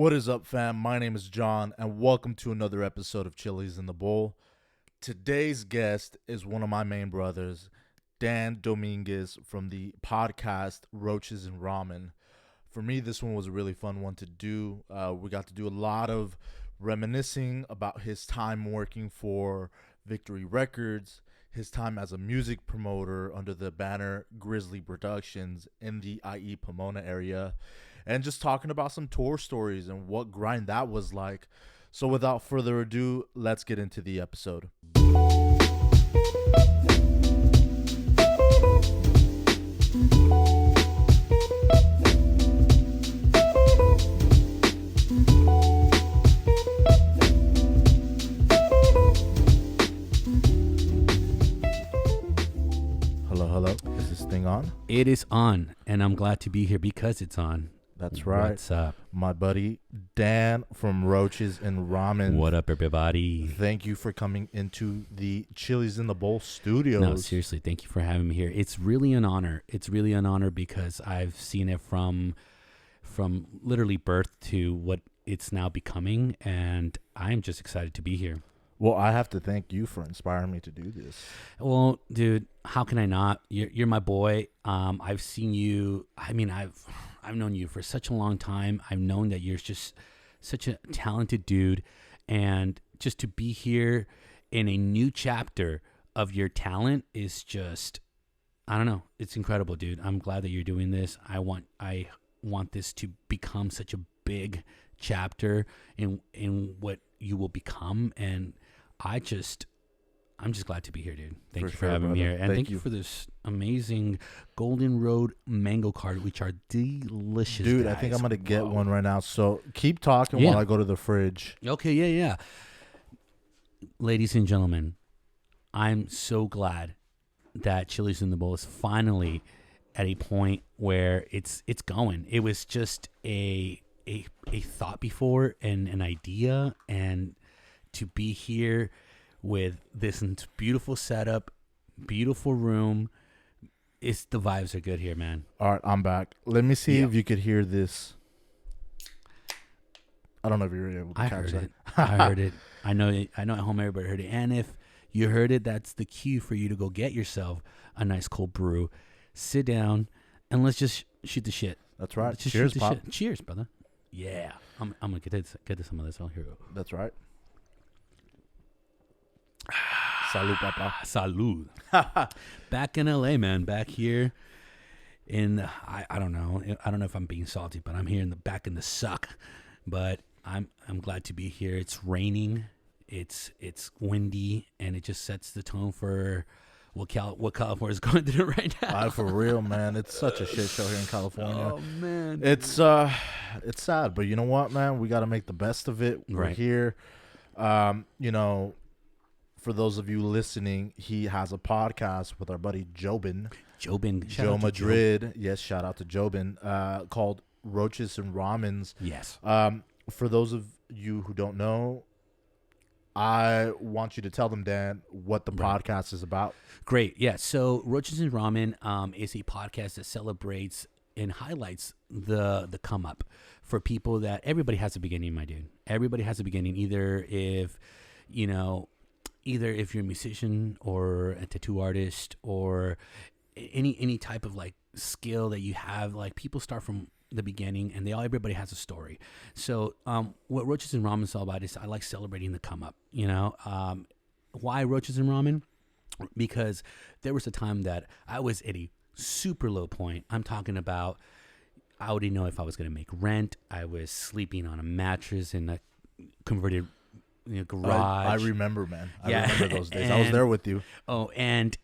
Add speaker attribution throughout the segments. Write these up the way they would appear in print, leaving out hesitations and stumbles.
Speaker 1: What is up, fam? My name is John, and welcome to another episode of Chili's in the Bowl. Today's guest is one of my main brothers, Dan Dominguez from the podcast Roaches and Ramen. For me, this one was a really fun one to do. We got to do a lot of reminiscing about his time working for Victory Records, his time as a music promoter under the banner Grizzly Productions in the IE Pomona area, and just talking about some tour stories and what grind that was like. So without further ado, let's get into the episode. Hello. Is this thing on?
Speaker 2: It is on, and I'm glad to be here because it's on.
Speaker 1: That's right.
Speaker 2: What's up?
Speaker 1: My buddy Dan from Roaches and Ramen.
Speaker 2: What up, everybody?
Speaker 1: Thank you for coming into the Chili's in the Bowl studios.
Speaker 2: No, seriously, thank you for having me here. It's really an honor. It's really an honor because I've seen it from literally birth to what it's now becoming, and I'm just excited to be here.
Speaker 1: Well, I have to thank you for inspiring me to do this.
Speaker 2: Well, dude, how can I not? You're my boy. I've seen you. I mean, I've known you for such a long time. I've known that you're just such a talented dude, and just to be here in a new chapter of your talent is just, I don't know. It's incredible, dude. I'm glad that you're doing this. I want this to become such a big chapter in what you will become, and I'm just glad to be here, dude. Thank you for having me here. And thank you for this amazing Golden Road mango card, which are delicious.
Speaker 1: Dude,
Speaker 2: guys.
Speaker 1: I think I'm going to get one right now. So keep talking while I go to the fridge.
Speaker 2: Okay, yeah. Ladies and gentlemen, I'm so glad that Chili's in the Bowl is finally at a point where it's going. It was just a thought before and an idea, and to be here with this beautiful setup, beautiful room, the vibes are good here, man.
Speaker 1: All right, I'm back. Let me see if you could hear this. I don't know if you were able to catch that.
Speaker 2: I heard it. I know at home everybody heard it. And if you heard it, that's the cue for you to go get yourself a nice cold brew, sit down, and let's just shoot the shit.
Speaker 1: That's right. Cheers, Pop.
Speaker 2: Shit. Cheers, brother. Yeah. I'm going to get to some of this. Oh, here we go.
Speaker 1: That's right. Salud, papa.
Speaker 2: Salud. Back in LA, man. Back here in I don't know. I don't know if I'm being salty, but I'm here back in the suck. But I'm glad to be here. It's raining. It's windy, and it just sets the tone for what California is going through right now.
Speaker 1: For real, man. It's such a shit show here in California.
Speaker 2: Oh man.
Speaker 1: It's sad, but you know what, man? We got to make the best of it. We're here. For those of you listening, he has a podcast with our buddy Jobin. Joe Madrid. Yes, shout out to Jobin. Called Roaches and Ramens.
Speaker 2: Yes.
Speaker 1: For those of you who don't know, I want you to tell them, Dan, what the podcast is about.
Speaker 2: Great. Yeah. So Roaches and Ramen is a podcast that celebrates and highlights the come up for people that everybody has a beginning, my dude. Everybody has a beginning. Either if you're a musician or a tattoo artist or any type of like skill that you have, like people start from the beginning, and everybody has a story. So what Roaches and Ramen is all about is I like celebrating the come up. Why Roaches and Ramen? Because there was a time that I was at a super low point. I'm talking about I wouldn't know if I was going to make rent. I was sleeping on a mattress in a converted garage.
Speaker 1: I remember, man. I remember those days. I was there with you.
Speaker 2: Oh, and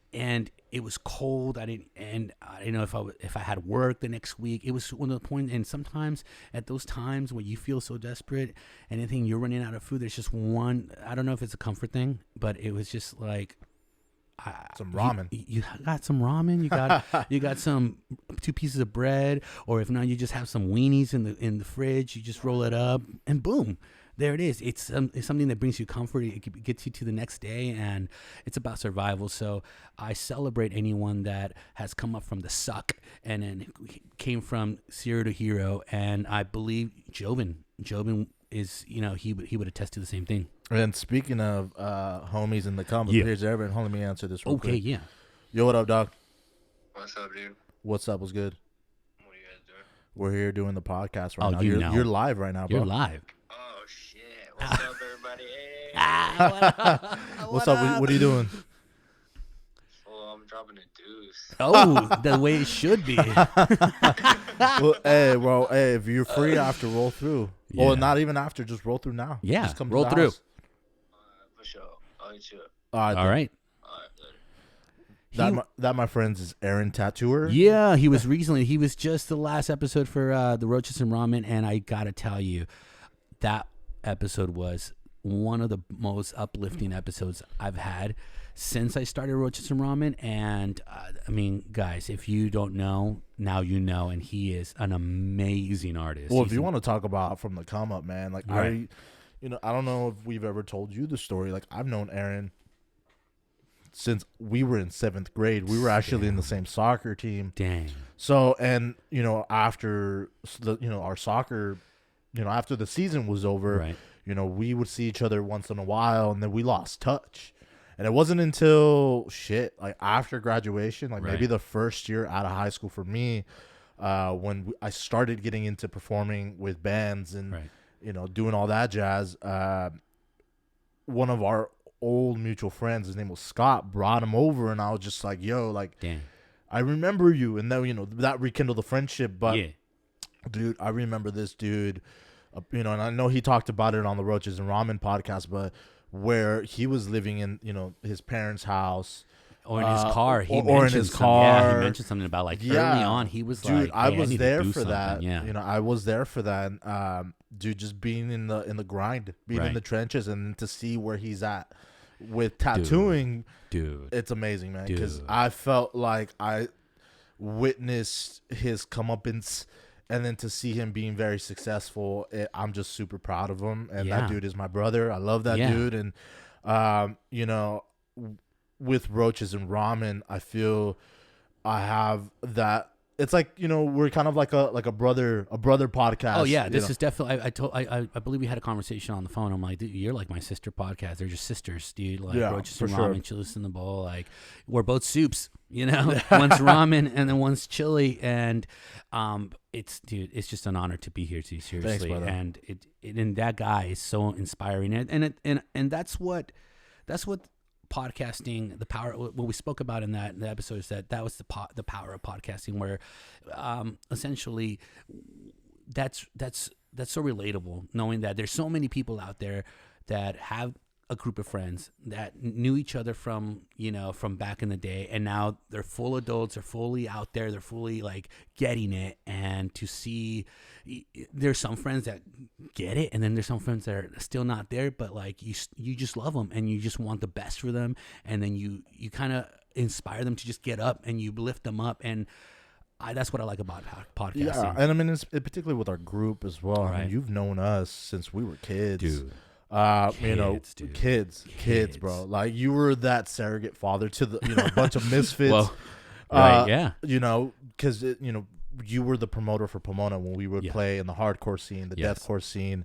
Speaker 2: it was cold. I didn't know if I had work the next week. It was one of the points. And sometimes at those times when you feel so desperate, anything you're running out of food, there's just one. I don't know if it's a comfort thing, but it was just like
Speaker 1: some ramen.
Speaker 2: You got some ramen. You got some 2 pieces of bread, or if not, you just have some weenies in the fridge. You just roll it up, and boom. There it is. It's something that brings you comfort. It gets you to the next day, and it's about survival. So I celebrate anyone that has come up from the suck and then came from zero to hero. And I believe Jobin Jobin is, he would attest to the same thing.
Speaker 1: And speaking of homies in the comments, here's Evan. Hold on, let me answer this real quick.
Speaker 2: Okay, yeah.
Speaker 1: Yo, what up, dog?
Speaker 3: What's up, dude?
Speaker 1: What's up? What's good?
Speaker 3: What are you guys doing?
Speaker 1: We're here doing the podcast right now.
Speaker 2: You
Speaker 1: You're,
Speaker 2: know.
Speaker 1: you're live right now, bro.
Speaker 2: You're live.
Speaker 3: Oh, shit. What's up, everybody? Hey.
Speaker 1: What's up? What are you doing?
Speaker 3: Oh, I'm dropping a deuce.
Speaker 2: Oh, the way it should be.
Speaker 1: Well, hey, bro. Hey, if you're free after, roll through.
Speaker 2: Yeah.
Speaker 1: Or not even after, just roll through now.
Speaker 2: Yeah,
Speaker 1: Just come to
Speaker 2: roll
Speaker 1: the
Speaker 2: through.
Speaker 1: house.
Speaker 3: For sure. I'll hit you up.
Speaker 1: All right.
Speaker 2: All right.
Speaker 3: All right, later.
Speaker 1: That, my friends, is Aaron Tattooer.
Speaker 2: Yeah, he was just the last episode for the Roaches and Ramen, and I gotta tell you, that episode was one of the most uplifting episodes I've had since I started Roaches and Ramen. And I mean, guys, if you don't know, now you know, and he is an amazing artist.
Speaker 1: Well, if you want to talk about from the come up, man, like
Speaker 2: Right.
Speaker 1: I don't know if we've ever told you the story. Like, I've known Aaron since we were in 7th grade. We were actually in the same soccer team.
Speaker 2: Dang.
Speaker 1: So, and after our soccer, after the season was over,
Speaker 2: Right.
Speaker 1: We would see each other once in a while, and then we lost touch. And it wasn't until like after graduation, like maybe
Speaker 2: Right.
Speaker 1: the first year out of high school for me, when I started getting into performing with bands and
Speaker 2: Right.
Speaker 1: doing all that jazz. One of our old mutual friends, his name was Scott, brought him over, and I was just like, "Yo, like,
Speaker 2: Dang.
Speaker 1: I remember you," and then that rekindled the friendship. But
Speaker 2: Yeah.
Speaker 1: dude, I remember this dude, and I know he talked about it on the Roaches and Ramen podcast, but where he was living in his parents' house.
Speaker 2: Or in his car. He
Speaker 1: or in
Speaker 2: mentioned
Speaker 1: his
Speaker 2: something. Yeah,
Speaker 1: car.
Speaker 2: he mentioned something about like
Speaker 1: Yeah.
Speaker 2: early on. He was
Speaker 1: Dude,
Speaker 2: like,
Speaker 1: I
Speaker 2: hey,
Speaker 1: was
Speaker 2: need to
Speaker 1: there
Speaker 2: do
Speaker 1: for
Speaker 2: something.
Speaker 1: that.
Speaker 2: Yeah.
Speaker 1: I was there for that. Dude, just being in the grind, being in
Speaker 2: Right.
Speaker 1: the trenches, and to see where he's at with tattooing,
Speaker 2: Dude.
Speaker 1: it's amazing, man. Because
Speaker 2: Dude.
Speaker 1: I felt like I witnessed his comeuppance, and then to see him being very successful, I'm just super proud of him. And
Speaker 2: Yeah.
Speaker 1: that dude is my brother. I love that
Speaker 2: Yeah.
Speaker 1: dude. And with Roaches and Ramen, I feel I have that. It's like we're kind of like a brother podcast.
Speaker 2: Oh yeah, this is definitely. I believe we had a conversation on the phone. I'm like, dude, you're like my sister podcast. They're just sisters, dude. Like
Speaker 1: Yeah,
Speaker 2: Roaches
Speaker 1: for
Speaker 2: and
Speaker 1: sure.
Speaker 2: Ramen, Chili's in the bowl. Like we're both soups, One's ramen and then one's chili, and it's just an honor to be here too. Seriously,
Speaker 1: brother.
Speaker 2: and and that guy is so inspiring, and that's what podcasting, the power, what we spoke about in the episode is that was the power of podcasting, where essentially that's so relatable, knowing that there's so many people out there that have a group of friends that knew each other from back in the day, and now they're full adults, they're fully out there, they're fully like getting it. And to see, there's some friends that get it, and then there's some friends that are still not there, but like you just love them and you just want the best for them, and then you kind of inspire them to just get up, and you lift them up. And that's what I like about podcasting.
Speaker 1: Yeah, and I mean, particularly with our group as well. I
Speaker 2: Right.
Speaker 1: mean, you've known us since we were kids,
Speaker 2: Dude. Dude.
Speaker 1: Kids, bro. Like, you were that surrogate father to the a bunch of misfits.
Speaker 2: Well, right, yeah.
Speaker 1: Because you were the promoter for Pomona when we would
Speaker 2: Yeah.
Speaker 1: play in the hardcore scene, the
Speaker 2: Yes.
Speaker 1: deathcore scene.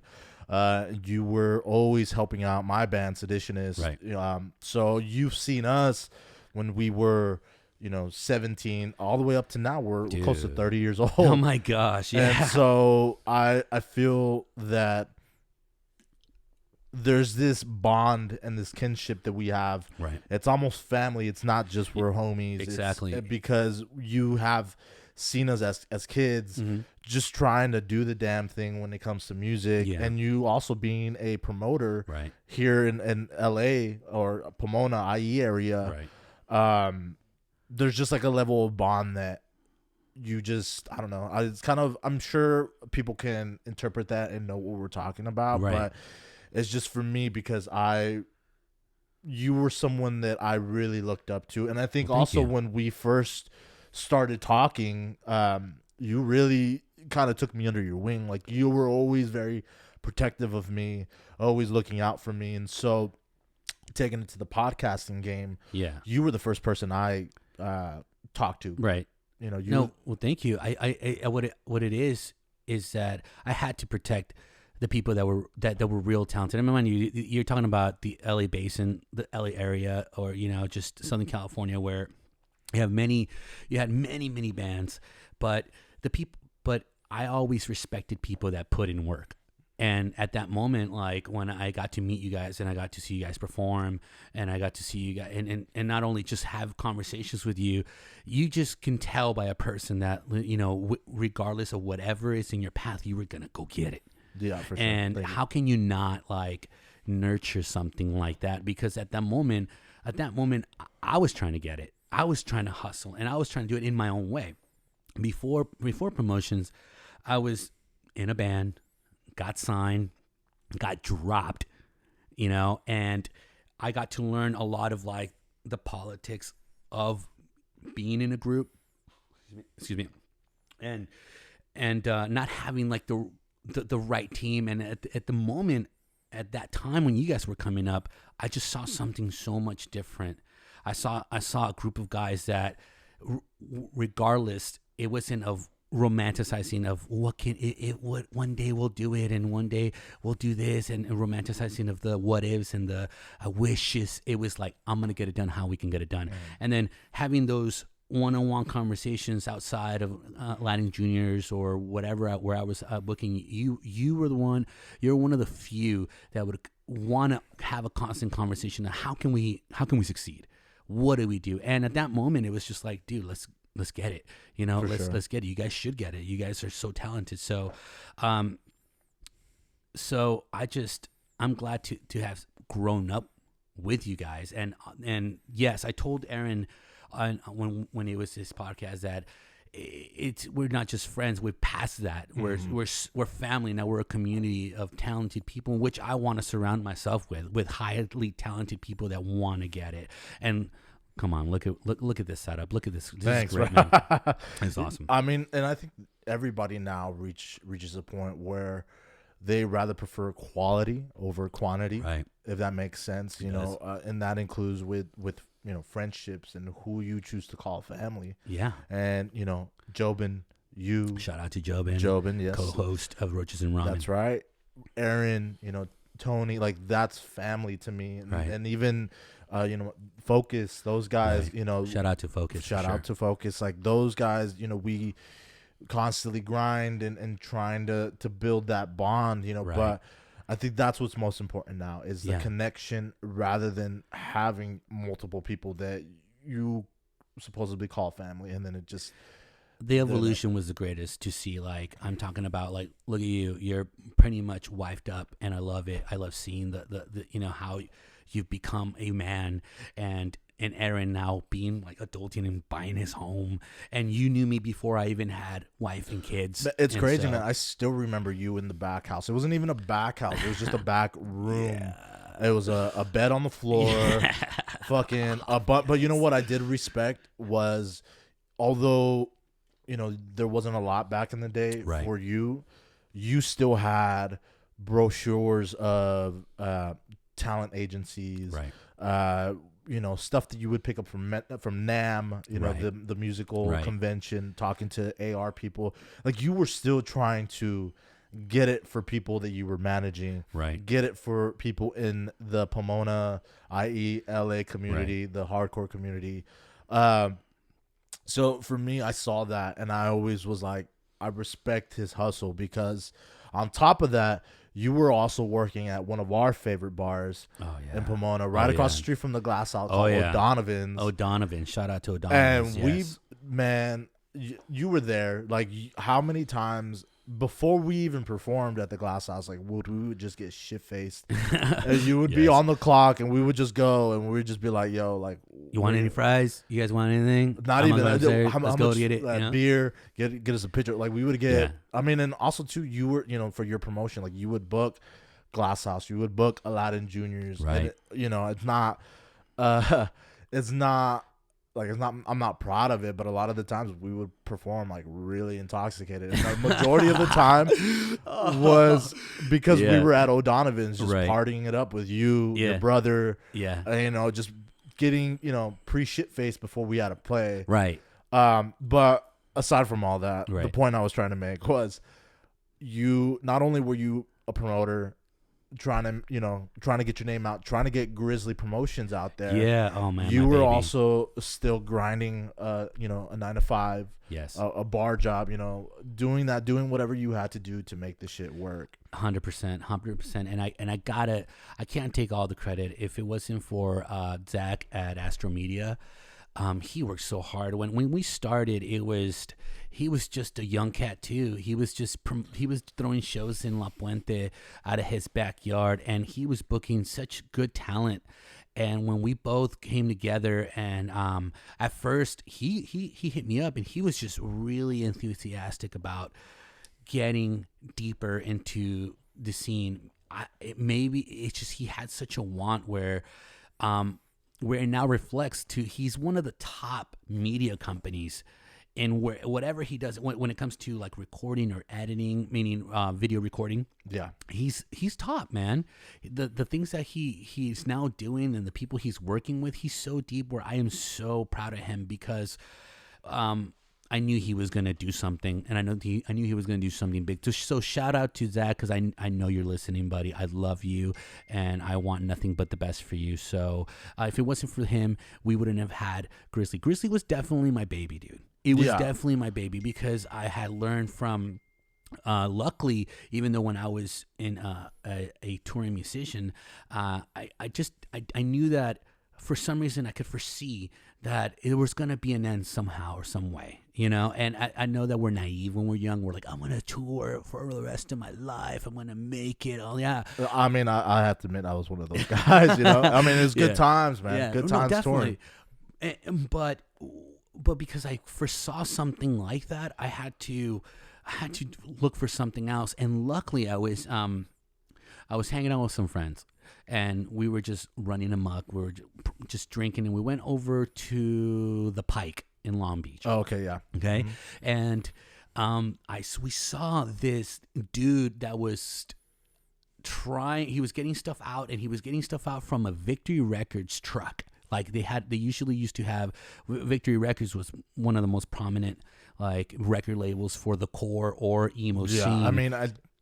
Speaker 1: You were always helping out my band, Seditionist.
Speaker 2: Right.
Speaker 1: So you've seen us when we were 17 all the way up to now. We're close to
Speaker 2: Dude.
Speaker 1: 30 years old.
Speaker 2: Oh my gosh, yeah.
Speaker 1: And so I feel that there's this bond and this kinship that we have.
Speaker 2: Right.
Speaker 1: It's almost family. It's not just we're homies.
Speaker 2: Exactly.
Speaker 1: It's because you have seen us as kids
Speaker 2: Mhm.
Speaker 1: just trying to do the damn thing when it comes to music.
Speaker 2: Yeah.
Speaker 1: And you also being a promoter
Speaker 2: Right.
Speaker 1: here in LA or Pomona, IE area.
Speaker 2: Right.
Speaker 1: There's just like a level of bond that you just, I don't know. It's kind of, I'm sure people can interpret that and know what we're talking about,
Speaker 2: Right.
Speaker 1: but it's just for me because you were someone that I really looked up to. And I think
Speaker 2: Well, thank
Speaker 1: also
Speaker 2: you.
Speaker 1: when we first started talking, you really kind of took me under your wing. Like, you were always very protective of me, always looking out for me. And so taking it to the podcasting game,
Speaker 2: Yeah.
Speaker 1: you were the first person I talked to.
Speaker 2: Right.
Speaker 1: You
Speaker 2: No, well, thank you. I what it is that I had to protect the people that were real talented. I mean, mind you, you're talking about the LA basin, the LA area, or just Southern California, where you had many bands, but I always respected people that put in work. And at that moment, like when I got to meet you guys and I got to see you guys perform and I got to see you guys and not only just have conversations with you, you just can tell by a person that, regardless of whatever is in your path, you were going to go get it.
Speaker 1: Yeah, for sure.
Speaker 2: And how can you not like nurture something like that? Because at that moment, I was trying to get it. I was trying to hustle and I was trying to do it in my own way. Before promotions, I was in a band, got signed, got dropped, and I got to learn a lot of like the politics of being in a group, excuse me, and not having like the right team. And at the moment, at that time when you guys were coming up, I just saw something so much different. I saw a group of guys that, regardless, it wasn't of romanticizing of what one day we'll do it and one day we'll do this and romanticizing of the what ifs and the wishes. It was like, I'm gonna get it done, how we can get it done. And then having those one-on-one conversations outside of Latin Juniors or whatever, where I was booking you. You're one of the few that would want to have a constant conversation of how can we succeed, what do we do. And at that moment it was just like, dude, let's get it. Let's get it. You guys should get it. You guys are so talented. So, I'm glad to have grown up with you guys. And yes, I told Aaron when it was his podcast that we're not just friends. We're past that. We're family now. We're a community of talented people, which I want to surround myself with highly talented people that want to get it. And come on, look at this setup. Look at this.
Speaker 1: Thanks,
Speaker 2: is great, man. It's awesome.
Speaker 1: I mean, and I think everybody now reaches a point where they rather prefer quality over quantity,
Speaker 2: right?
Speaker 1: If that makes sense, and that includes with friendships and who you choose to call family.
Speaker 2: Yeah.
Speaker 1: And Jobin, you
Speaker 2: shout out to Jobin.
Speaker 1: Jobin, yes,
Speaker 2: co-host of Roaches and Ramen.
Speaker 1: That's right. Aaron, Tony, like that's family to me,
Speaker 2: right.
Speaker 1: And even. Focus, those guys,
Speaker 2: right. Shout out to Focus.
Speaker 1: Shout out to Focus. Like those guys, we constantly grind and trying to build that bond,
Speaker 2: right.
Speaker 1: But I think that's what's most important now is the connection rather than having multiple people that you supposedly call family. And then it just.
Speaker 2: The evolution was the greatest to see. Like, I'm talking about, like, look at you. You're pretty much wifed up, and I love it. I love seeing the how you've become a man, and Aaron now being like adulting and buying his home. And you knew me before I even had wife and kids.
Speaker 1: It's crazy, man. I still remember you in the back house. It wasn't even a back house. It was just a back room. Yeah. It was a bed on the floor. Fucking but you know what I did respect was, although there wasn't a lot back in the day, right. For you still had brochures of talent agencies,
Speaker 2: right.
Speaker 1: Stuff that you would pick up from NAM,
Speaker 2: right.
Speaker 1: the musical
Speaker 2: right.
Speaker 1: convention, talking to AR people. Like you were still trying to get it for people that you were managing,
Speaker 2: right.
Speaker 1: Get it for people in the Pomona, i.e. LA community, right. The hardcore community. So for me, I saw that, and I always was like, I respect his hustle, because on top of that, you were also working at one of our favorite bars in Pomona, right across the street from the Glass House, called O'Donovan's.
Speaker 2: O'Donovan. Shout out to O'Donovan's.
Speaker 1: And you were there. Like, how many times before we even performed at the Glass House, like we would just get shit faced, and you would be on the clock, and we would just go, and we would just be like, "Yo, like,
Speaker 2: you want any fries? You guys want anything?
Speaker 1: Not even.
Speaker 2: Let's go get it.
Speaker 1: Beer, get us a picture. Like we would get. I mean, and also too, you were for your promotion, like you would book Glass House, you would book Aladdin Juniors,
Speaker 2: right?
Speaker 1: And it's not. Like I'm not proud of it, but a lot of the times we would perform like really intoxicated, and the majority of the time was because we were at O'Donovan's just partying it up with you, your brother, and, just getting pre shit faced before we had to play,
Speaker 2: right?
Speaker 1: But aside from all that, the point I was trying to make was, you not only were you a promoter, trying to get your name out, trying to get Grizzly Promotions out there.
Speaker 2: Yeah. Oh man.
Speaker 1: You
Speaker 2: my
Speaker 1: were
Speaker 2: baby.
Speaker 1: also still grinding, a 9 to 5,
Speaker 2: Yes.
Speaker 1: a bar job, doing whatever you had to do to make the shit work.
Speaker 2: 100%. And I can't take all the credit. If it wasn't for Zach at Astro Media, he worked so hard. When we started, he was just a young cat too. He was throwing shows in La Puente out of his backyard, and he was booking such good talent. And when we both came together, and at first he hit me up, and he was just really enthusiastic about getting deeper into the scene. It's just he had such a want where it now reflects to he's one of the top media companies. And whatever he does, when it comes to like recording or editing, meaning video recording,
Speaker 1: Yeah,
Speaker 2: he's top, man. The things that he's now doing and the people he's working with, he's so deep. Where I am so proud of him because I knew he was gonna do something, and I knew he was gonna do something big. So shout out to Zach, because I know you're listening, buddy. I love you, and I want nothing but the best for you. So if it wasn't for him, we wouldn't have had Grizzly. Grizzly was definitely my baby, dude. It was definitely my baby because I had learned from. Luckily, even though when I was in a touring musician, I knew that for some reason I could foresee that it was going to be an end somehow or some way, and I know that we're naive when we're young. We're like, I'm going to tour for the rest of my life. I'm going to make it. Oh yeah.
Speaker 1: I mean, I have to admit I was one of those guys, I mean, it's good times, man.
Speaker 2: Yeah.
Speaker 1: Good times touring.
Speaker 2: But because I foresaw something like that, I had to look for something else. And luckily, I was hanging out with some friends, and we were just running amok. We were just drinking, and we went over to the Pike in Long Beach.
Speaker 1: Oh, okay, yeah.
Speaker 2: Okay,
Speaker 1: Mm-hmm.
Speaker 2: and we saw this dude that was trying. He was getting stuff out, and he was getting stuff out from a Victory Records truck. Like they usually used to have. Victory Records was one of the most prominent like record labels for the core or emo scene.
Speaker 1: I mean,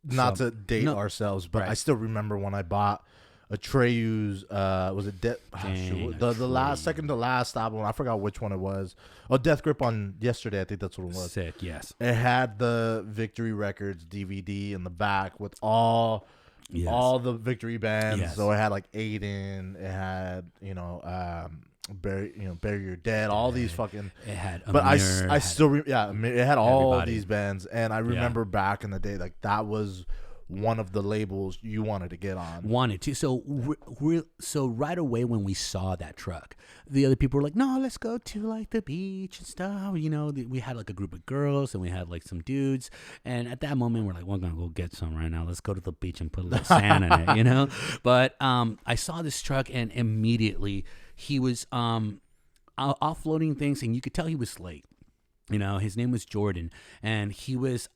Speaker 1: not to date ourselves, but
Speaker 2: right.
Speaker 1: I still remember when I bought a Treyu's. Was it the second to last album? I forgot which one it was. Oh, Death Grip on Yesterday. I think that's what it was.
Speaker 2: Sick, yes.
Speaker 1: It had the Victory Records DVD in the back with all the Victory bands.
Speaker 2: Yes.
Speaker 1: So it had like Aiden. It had Bury Your Dead. All these fucking.
Speaker 2: It had.
Speaker 1: But I still it had all
Speaker 2: everybody.
Speaker 1: these bands, and I remember back in the day, like that was one of the labels you wanted to get on.
Speaker 2: Wanted to. So right away when we saw that truck, the other people were like, no, let's go to like the beach and stuff. We had like a group of girls and we had like some dudes. And at that moment, we're like, we're going to go get some right now. Let's go to the beach and put a little sand in it, But I saw this truck, and immediately he was offloading things, and you could tell he was late. His name was Jordan, and he was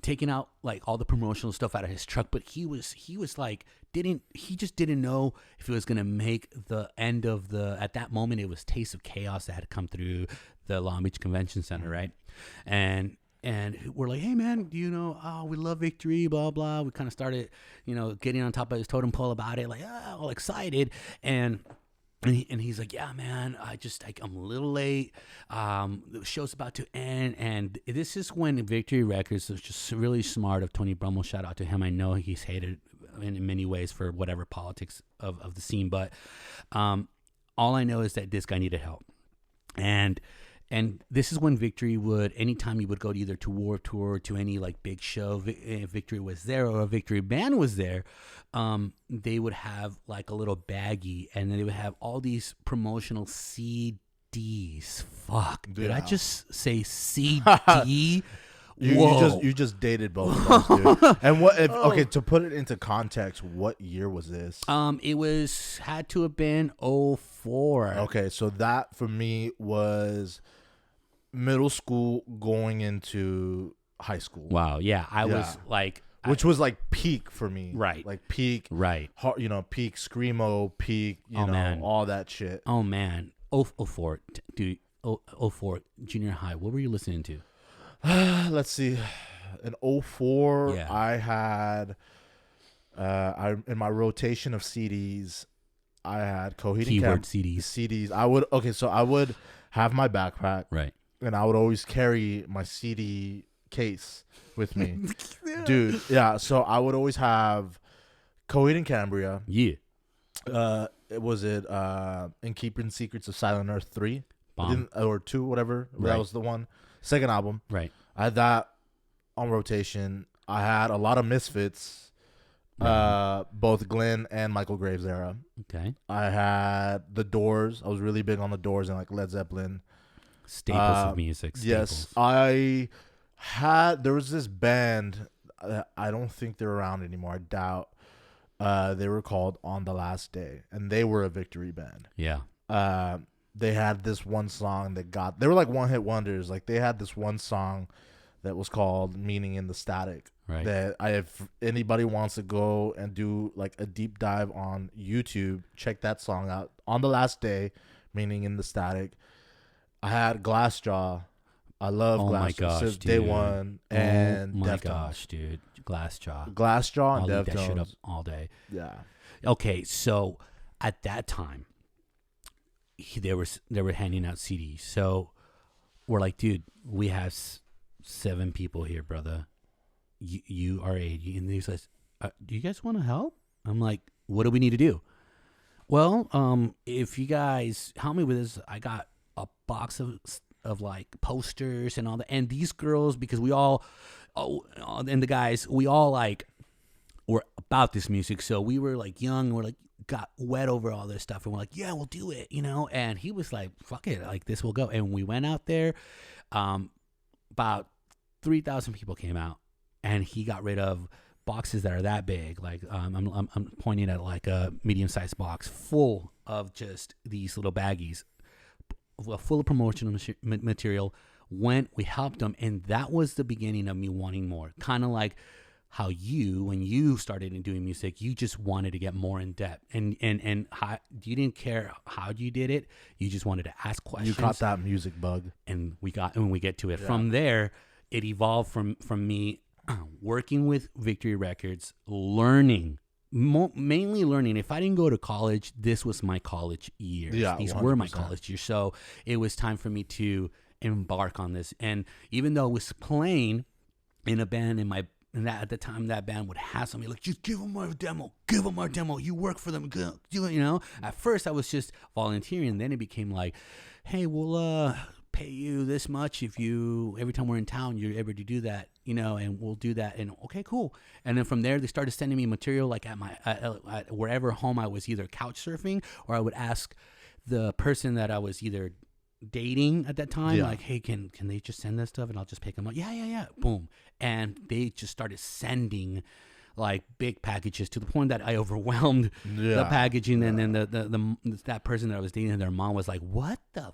Speaker 2: taking out like all the promotional stuff out of his truck, but he was like he just didn't know if it was gonna make the end of at that moment. It was Taste of Chaos that had come through the Long Beach Convention Center, right? And we're like, hey man, we love Victory, blah blah. We kind of started getting on top of his totem pole about it, like all excited. And he's like, yeah, man, I'm a little late. The show's about to end. And this is when Victory Records was just really smart of Tony Brummel. Shout out to him. I know he's hated in many ways for whatever politics of the scene. But all I know is that this guy needed help. And this is when Victory would, anytime you would go to either to Warped Tour or to any like big show, Victory was there or a Victory band was there, they would have like a little baggie, and then they would have all these promotional CDs. Fuck, did I just say CD?
Speaker 1: You just dated both of us, dude. And okay, to put it into context, what year was this?
Speaker 2: It had to have been 04.
Speaker 1: Okay, so that for me was middle school going into high school.
Speaker 2: Wow, yeah, I was like,
Speaker 1: which was like peak for me,
Speaker 2: right?
Speaker 1: Like peak,
Speaker 2: right?
Speaker 1: Peak screamo, peak,
Speaker 2: man.
Speaker 1: all that shit.
Speaker 2: Oh man, 04, dude, 04 junior high. What were you listening to?
Speaker 1: Let's see. In 04,
Speaker 2: yeah.
Speaker 1: I had I in my rotation of CDs, I had Coheed and
Speaker 2: Keyword
Speaker 1: Cambria
Speaker 2: CDs.
Speaker 1: CDs. So I would have my backpack,
Speaker 2: Right.
Speaker 1: and I would always carry my CD case with me, dude. Yeah, so I would always have Coheed and Cambria.
Speaker 2: Yeah.
Speaker 1: Was it In Keeping Secrets of Silent Earth 3?
Speaker 2: Bomb.
Speaker 1: Or 2, whatever.
Speaker 2: Right.
Speaker 1: That was the one. Second album.
Speaker 2: Right.
Speaker 1: I had that on rotation. I had a lot of Misfits,
Speaker 2: Right.
Speaker 1: both Glenn and Michael Graves era.
Speaker 2: Okay.
Speaker 1: I had The Doors. I was really big on The Doors and like Led Zeppelin.
Speaker 2: Staples of music.
Speaker 1: Yes.
Speaker 2: Staples.
Speaker 1: There was this band. I don't think they're around anymore. I doubt. They were called On the Last Day, and they were a victory band.
Speaker 2: Yeah.
Speaker 1: They had this one song they were like one-hit wonders. Like they had this one song that was called Meaning in the Static.
Speaker 2: Right.
Speaker 1: That if anybody wants to go and do like a deep dive on YouTube, check that song out. On the Last Day, Meaning in the Static. I had Glassjaw. I love Glassjaw.
Speaker 2: My gosh,
Speaker 1: since
Speaker 2: dude.
Speaker 1: day one. And
Speaker 2: oh my
Speaker 1: Deftones.
Speaker 2: gosh, dude. Glassjaw.
Speaker 1: Glassjaw and
Speaker 2: I'll leave that shit up
Speaker 1: Deftones.
Speaker 2: all day.
Speaker 1: Yeah.
Speaker 2: Okay, so at that time, they were handing out CDs. So we're like, dude, we have 7 people here, brother. You are 8. And he's like, do you guys want to help? I'm like, what do we need to do? Well, if you guys help me with this, I got a box of like posters and all that. And these girls, because we all, and the guys, we all like were about this music. So we were like young. We're like got wet over all this stuff, and we're like, yeah, we'll do it, you know. And he was like, fuck it, like this will go. And we went out there. About 3,000 people came out, and he got rid of boxes that are that big. Like I'm pointing at like a medium-sized box full of just these little baggies, full of promotional material. We helped them, and that was the beginning of me wanting more. Kind of like how when you started doing music, you just wanted to get more in depth, and how, you didn't care how you did it. You just wanted to ask questions.
Speaker 1: You caught that music bug,
Speaker 2: and we get to it. Yeah. From there, it evolved from me working with Victory Records, learning. Mainly learning. If I didn't go to college, this was my college years.
Speaker 1: Yeah,
Speaker 2: these
Speaker 1: 100%.
Speaker 2: were my college years. So it was time for me to embark on this. And even though I was playing in a band at the time, that band would hassle me like, just give them our demo. You work for them, you know. At first, I was just volunteering. And then it became like, hey, we'll pay you this much if every time we're in town, you're able to do that, you know, and we'll do that. And okay, cool. And then from there, they started sending me material like at my at wherever home I was, either couch surfing, or I would ask the person that I was either dating at that time, like, hey, can they just send that stuff and I'll just pick them up? Yeah. Boom. And they just started sending like big packages to the point that I overwhelmed the packaging. And then the that person that I was dating, their mom was like, what the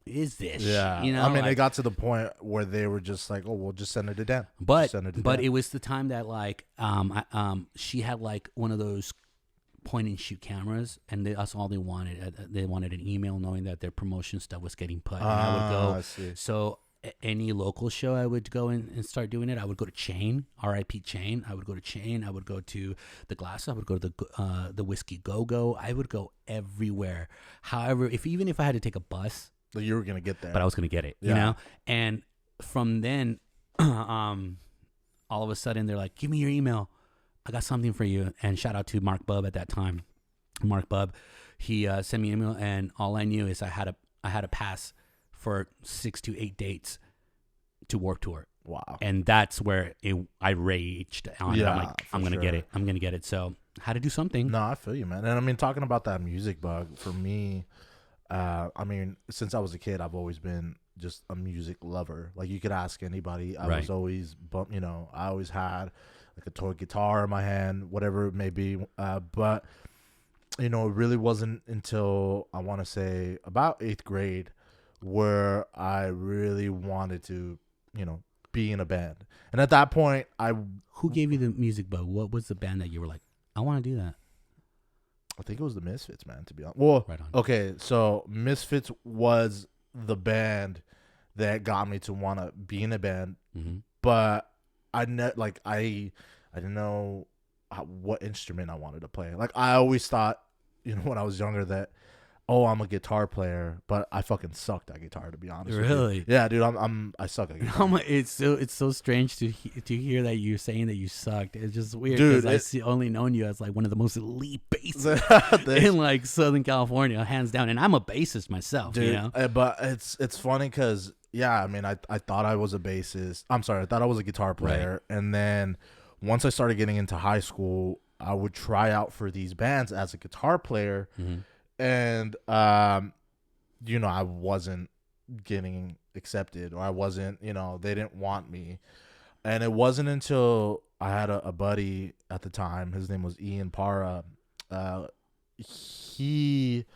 Speaker 2: is this?
Speaker 1: Yeah.
Speaker 2: You know,
Speaker 1: I mean,
Speaker 2: like,
Speaker 1: it got to the point where they were just like, oh, we'll just send it to Dan.
Speaker 2: But it was the time that like she had like one of those point and shoot cameras, and that's all they wanted. They wanted an email knowing that their promotion stuff was getting put. And I would go.
Speaker 1: I see.
Speaker 2: So any local show, I would go and start doing it. I would go to Chain, R.I.P. Chain. I would go to Chain. I would go to the Glass. I would go to the Whiskey Go Go. I would go everywhere. However, even if I had to take a bus,
Speaker 1: you were gonna get there,
Speaker 2: but I was gonna get it, you know. And from then, all of a sudden, they're like, "Give me your email. I got something for you." And shout out to Mark Bubb at that time. Mark Bubb, he sent me an email, and all I knew is I had a pass for 6 to 8 dates to Warped Tour.
Speaker 1: Wow.
Speaker 2: And that's where I raged on it. I'm like, I'm gonna get it. I'm gonna get it. So I had to do something.
Speaker 1: No, I feel you, man. And I mean, talking about that music bug, for me, I mean, since I was a kid, I've always been just a music lover. Like, you could ask anybody. I was always, you know, I always had like a toy guitar in my hand, whatever it may be. But, you know, it really wasn't until I want to say about 8th grade where I really wanted to, you know, be in a band. And at that point,
Speaker 2: Who gave you the music bug? What was the band that you were like, I want to do that?
Speaker 1: I think it was the Misfits, man, to be honest. Well,
Speaker 2: right on.
Speaker 1: Okay, so Misfits was the band that got me to want to be in a band,
Speaker 2: Mm-hmm.
Speaker 1: but I didn't know what instrument I wanted to play. Like I always thought, when I was younger that, oh, I'm a guitar player, but I fucking sucked at guitar, to be honest.
Speaker 2: Really?
Speaker 1: With you. Yeah, dude, I suck at guitar.
Speaker 2: It's so strange to hear that you're saying that you sucked. It's just weird
Speaker 1: Dude,
Speaker 2: because only known you as like one of the most elite bassists in like Southern California, hands down. And I'm a bassist myself,
Speaker 1: dude. But it's funny because I mean, I thought I was a bassist. I'm sorry, I thought I was a guitar player, and then once I started getting into high school, I would try out for these bands as a guitar player.
Speaker 2: Mm-hmm.
Speaker 1: And I wasn't getting accepted, or I wasn't, they didn't want me. And it wasn't until I had a buddy at the time, his name was Ian Para. He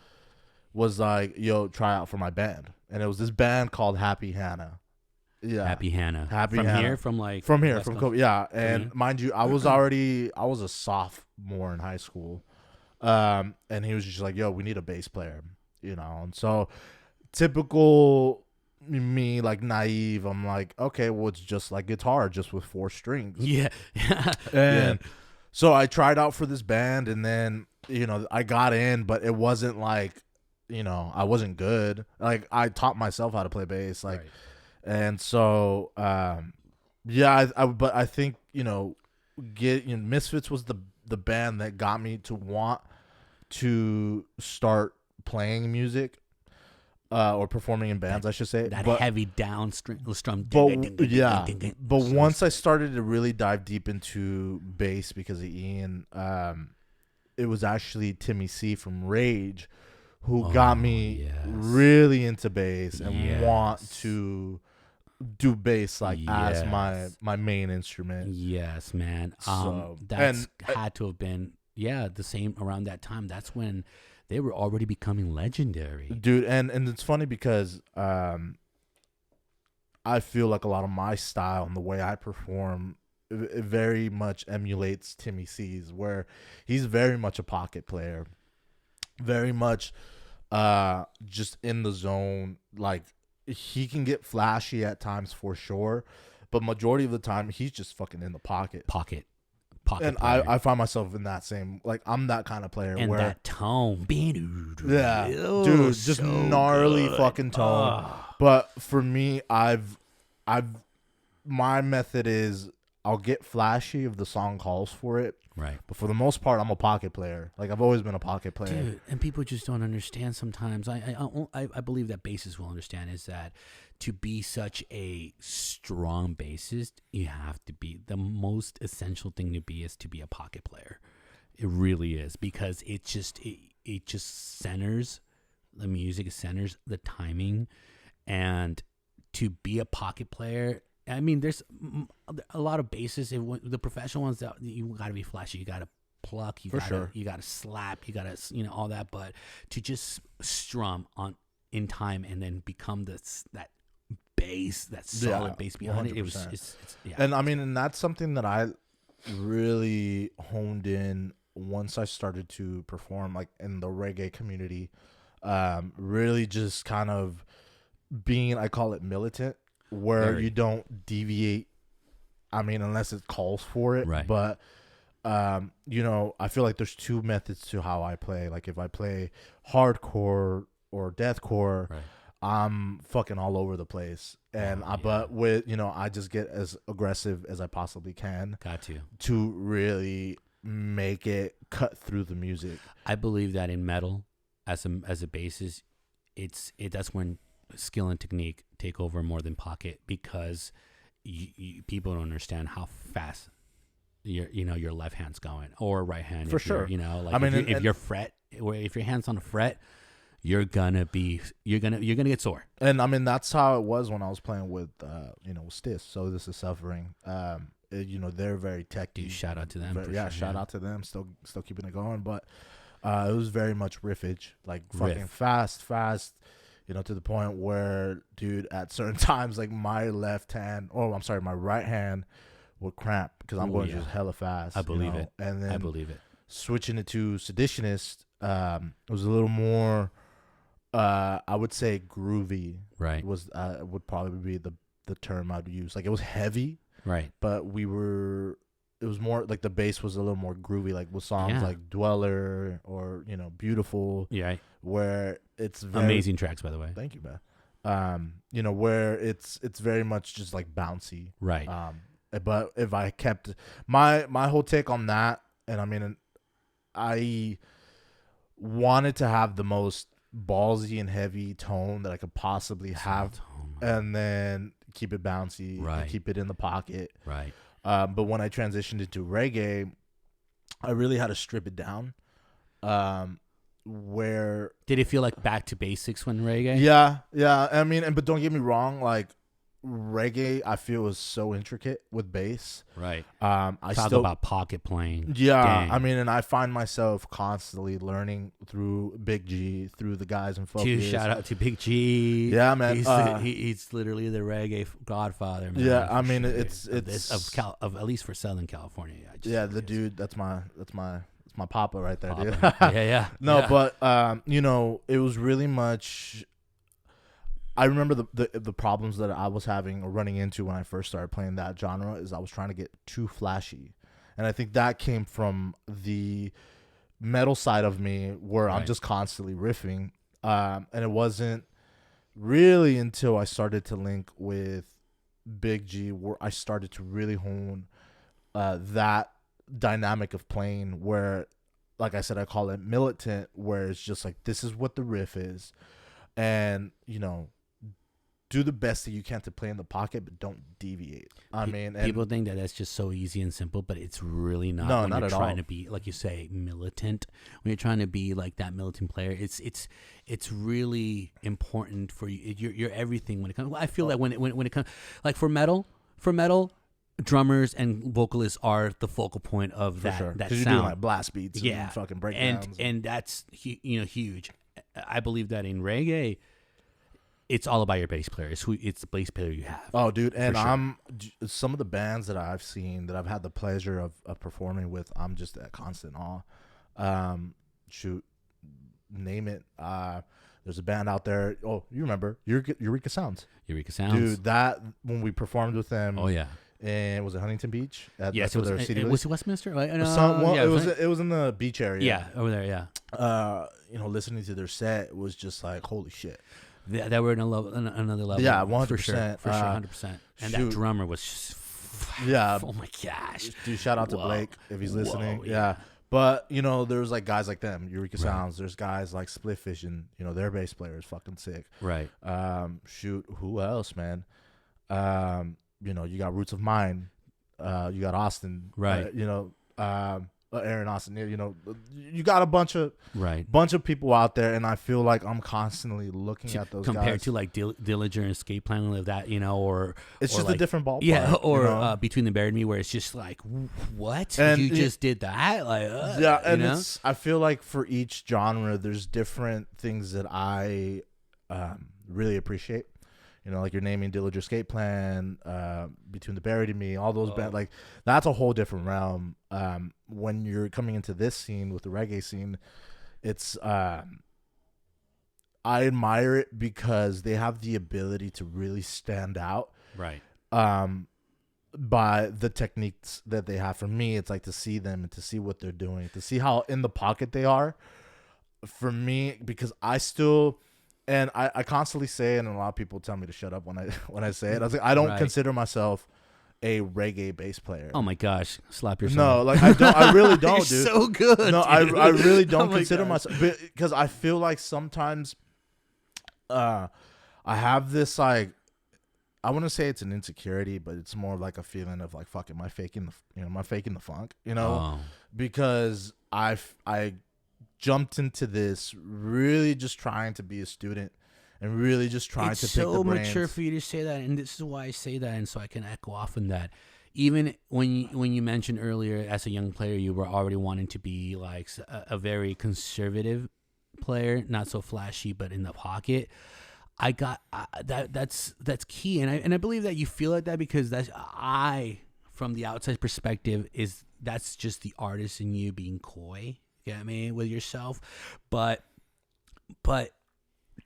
Speaker 1: was like, yo, try out for my band. And it was this band called Happy Hannah. Yeah.
Speaker 2: Happy Hannah.
Speaker 1: From
Speaker 2: Hannah.
Speaker 1: Here?
Speaker 2: From
Speaker 1: here, from Kobe. Yeah. And mind you, I was a sophomore in high school. And he was just like, yo, we need a bass player, and so typical me, like naive, I'm like, okay, well, it's just like guitar, just with 4 strings.
Speaker 2: Yeah.
Speaker 1: And so I tried out for this band, and then, I got in, but it wasn't like, I wasn't good. Like I taught myself how to play bass, like, right. And so, but I think, Misfits was the band that got me to want to start playing music, or performing in bands, I should say.
Speaker 2: That heavy down strum.
Speaker 1: But once I started to really dive deep into bass because of Ian, it was actually Timmy C from Rage who got me really into bass and want to do bass as my main instrument.
Speaker 2: Yes, man. That's had to have been the same around that time. That's when they were already becoming legendary,
Speaker 1: dude. And it's funny because I feel like a lot of my style and the way I perform, it very much emulates Timmy C's, where he's very much a pocket player, very much just in the zone. Like he can get flashy at times for sure, but majority of the time he's just fucking in the pocket. And I find myself in that same, like, I'm that kind of player.
Speaker 2: And
Speaker 1: where
Speaker 2: that tone.
Speaker 1: Dude, just so gnarly good. Fucking tone. But for me, my method is I'll get flashy if the song calls for it.
Speaker 2: Right.
Speaker 1: But for the most part, I'm a pocket player. Like, I've always been a pocket player.
Speaker 2: Dude, and people just don't understand sometimes. I believe that bassists will understand is that to be such a strong bassist, you have to be, the most essential thing to be is to be a pocket player. It really is, because it just centers the music, it centers the timing, and to be a pocket player. I mean, there's a lot of bassists. The professional ones, that you got to be flashy. You got to pluck. You got to slap. You got to, all that. But to just strum in time and then become that bass, that solid bass behind 100%. It was. It's
Speaker 1: And I mean, and that's something that I really honed in once I started to perform, like in the reggae community. Really, just kind of being, I call it militant. Where you don't deviate, I mean, unless it calls for it.
Speaker 2: Right.
Speaker 1: But, I feel like there's 2 methods to how I play. Like, if I play hardcore or deathcore,
Speaker 2: right,
Speaker 1: I'm fucking all over the place. And but with, I just get as aggressive as I possibly can.
Speaker 2: Got
Speaker 1: to really make it cut through the music.
Speaker 2: I believe that in metal, as a bassist, that's when skill and technique take over more than pocket, because people don't understand how fast your left hand's going, or right hand.
Speaker 1: For sure.
Speaker 2: Like, I mean, if your hand's on a fret, you're gonna get sore.
Speaker 1: And I mean, that's how it was when I was playing with Stis. So This Is Suffering. They're very techy.
Speaker 2: Shout out to them.
Speaker 1: Shout out to them. Still keeping it going, but it was very much riffage, like fucking fast. To the point where, dude, at certain times, like my right hand would cramp because I'm going just hella fast.
Speaker 2: I believe it.
Speaker 1: And then
Speaker 2: I believe it.
Speaker 1: Switching it to Seditionist was a little more, I would say, groovy.
Speaker 2: Right.
Speaker 1: Would probably be the term I'd use. Like, it was heavy.
Speaker 2: Right.
Speaker 1: But we were it was more like the bass was a little more groovy, like with songs like Dweller or Beautiful.
Speaker 2: Yeah,
Speaker 1: where it's very,
Speaker 2: amazing tracks, by the way.
Speaker 1: Thank you, man. Where it's very much just like bouncy,
Speaker 2: right?
Speaker 1: But if I kept my whole take on that, and I mean, I wanted to have the most ballsy and heavy tone that I could possibly have, and then keep it bouncy, and keep it in the pocket,
Speaker 2: right?
Speaker 1: But when I transitioned into reggae, I really had to strip it down. Where
Speaker 2: did it feel like back to basics when reggae?
Speaker 1: Yeah. I mean, but don't get me wrong, like reggae, I feel is so intricate with bass.
Speaker 2: Right.
Speaker 1: I
Speaker 2: talk
Speaker 1: still
Speaker 2: about pocket playing.
Speaker 1: Yeah,
Speaker 2: Dang.
Speaker 1: I mean, and I find myself constantly learning through Big G, through the guys in Focus.
Speaker 2: Shout out to Big G.
Speaker 1: Yeah, man.
Speaker 2: He's literally the reggae godfather. Man,
Speaker 1: yeah, I mean,
Speaker 2: sure.
Speaker 1: it's
Speaker 2: of at least for Southern California.
Speaker 1: The dude. That's my papa right there, dude.
Speaker 2: yeah.
Speaker 1: No, but it was really much. I remember the problems that I was having or running into when I first started playing that genre is I was trying to get too flashy, and I think that came from the metal side of me where I'm just constantly riffing, and it wasn't really until I started to link with Big G where I started to really hone that dynamic of playing where, like I said, I call it militant, where it's just like, this is what the riff is, and do the best that you can to play in the pocket, but don't deviate. I mean,
Speaker 2: people think that that's just so easy and simple, but it's really not.
Speaker 1: No,
Speaker 2: when
Speaker 1: not
Speaker 2: you're
Speaker 1: at
Speaker 2: trying
Speaker 1: all.
Speaker 2: to be, like you say, militant. When you're trying to be like that militant player, it's really important for you. You're everything when it comes. I feel that when it comes, like for metal, drummers and vocalists are the focal point of that sound.
Speaker 1: Because you're doing like blast beats and fucking breakdowns.
Speaker 2: And that's huge. I believe that in reggae, it's all about your bass player. It's the bass player you have.
Speaker 1: Oh, dude, and
Speaker 2: sure.
Speaker 1: Some of the bands that I've seen that I've had the pleasure of performing with, I'm just at constant awe. Name it. There's a band out there. Oh, you remember Eureka Sounds?
Speaker 2: Eureka Sounds,
Speaker 1: dude. That when we performed with them.
Speaker 2: Oh yeah.
Speaker 1: And was it Huntington Beach?
Speaker 2: Yes, it was. Was it Westminster?
Speaker 1: It was in the beach area.
Speaker 2: Yeah, over there. Yeah.
Speaker 1: Listening to their set was just like, holy shit.
Speaker 2: That were in another level.
Speaker 1: Yeah, 100%.
Speaker 2: For sure, 100%. And that drummer was just, oh my gosh.
Speaker 1: Dude, shout out to Blake if he's listening. Yeah. But, there's like guys like them, Eureka Sounds. There's guys like Split Vision, their bass player is fucking sick.
Speaker 2: Right.
Speaker 1: Who else, man? You got Roots of Mine. You got Austin.
Speaker 2: Right.
Speaker 1: Aaron Austin. You got a bunch of people out there, and I feel like I'm constantly looking at those
Speaker 2: compared
Speaker 1: guys.
Speaker 2: to like Dillinger and Escape Plan, like that, or
Speaker 1: it's just
Speaker 2: like,
Speaker 1: a different ballpark.
Speaker 2: Yeah, or Between the Buried and Me, where it's just like, what?
Speaker 1: And
Speaker 2: you just did that? Like,
Speaker 1: I feel like for each genre, there's different things that I really appreciate. Like you're naming Dillinger Escape Plan, Between the Buried and Me, all those bands, like that's a whole different realm. When you're coming into this scene with the reggae scene, it's I admire it because they have the ability to really stand out.
Speaker 2: Right.
Speaker 1: By the techniques that they have. For me, it's like to see them and to see what they're doing, to see how in the pocket they are. For me, because I still. And I constantly say it, and a lot of people tell me to shut up when I say it. I was like, I don't consider myself a reggae bass player.
Speaker 2: Oh my gosh, slap yourself.
Speaker 1: No, like I don't. I really don't, dude.
Speaker 2: So good.
Speaker 1: No, I really don't consider myself, because I feel like sometimes, I have this like, I wouldn't say it's an insecurity, but it's more like a feeling of like, fuck, am I faking the funk? Because I jumped into this really just trying to be a student and really just trying to pick the brains.
Speaker 2: It's so mature for you to say that, and this is why I say that, and so I can echo off on that. Even when you mentioned earlier, as a young player, you were already wanting to be like a very conservative player, not so flashy, but in the pocket. I got that's key, and I believe that you feel like that because from the outside perspective, that's just the artist in you being coy. Get me with yourself, but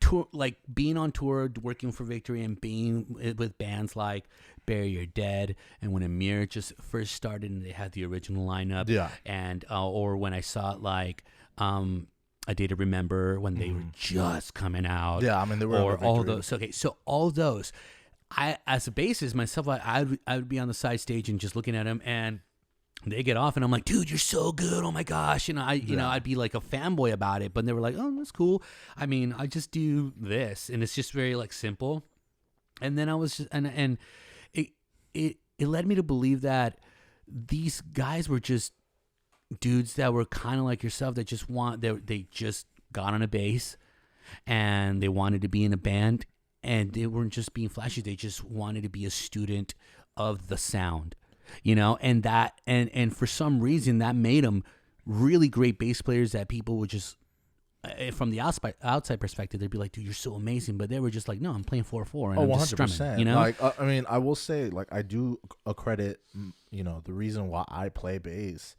Speaker 2: tour, like being on tour, working for Victory, and being with bands like Bury Your Dead, and when Amir just first started and they had the original lineup, and or when I saw like A Day to Remember when they were just coming out,
Speaker 1: I mean they were
Speaker 2: or all those. Okay, so all those, I as a bassist myself, I would be on the side stage and just looking at them and. They get off and I'm like, dude, you're so good. Oh my gosh. And I'd be like a fanboy about it, but they were like, oh, that's cool. I mean, I just do this and it's just very like simple. And then I was just, and it led me to believe that these guys were just dudes that were kind of like yourself that just they just got on a bass and they wanted to be in a band and they weren't just being flashy. They just wanted to be a student of the sound. And for some reason that made them really great bass players that people would just, from the outside perspective, they'd be like, dude, you're so amazing. But they were just like, no, I'm playing 4/4 and I'm just
Speaker 1: 100%.
Speaker 2: strumming, you know?
Speaker 1: Like, I mean, I will say, like, I do accredit, the reason why I play bass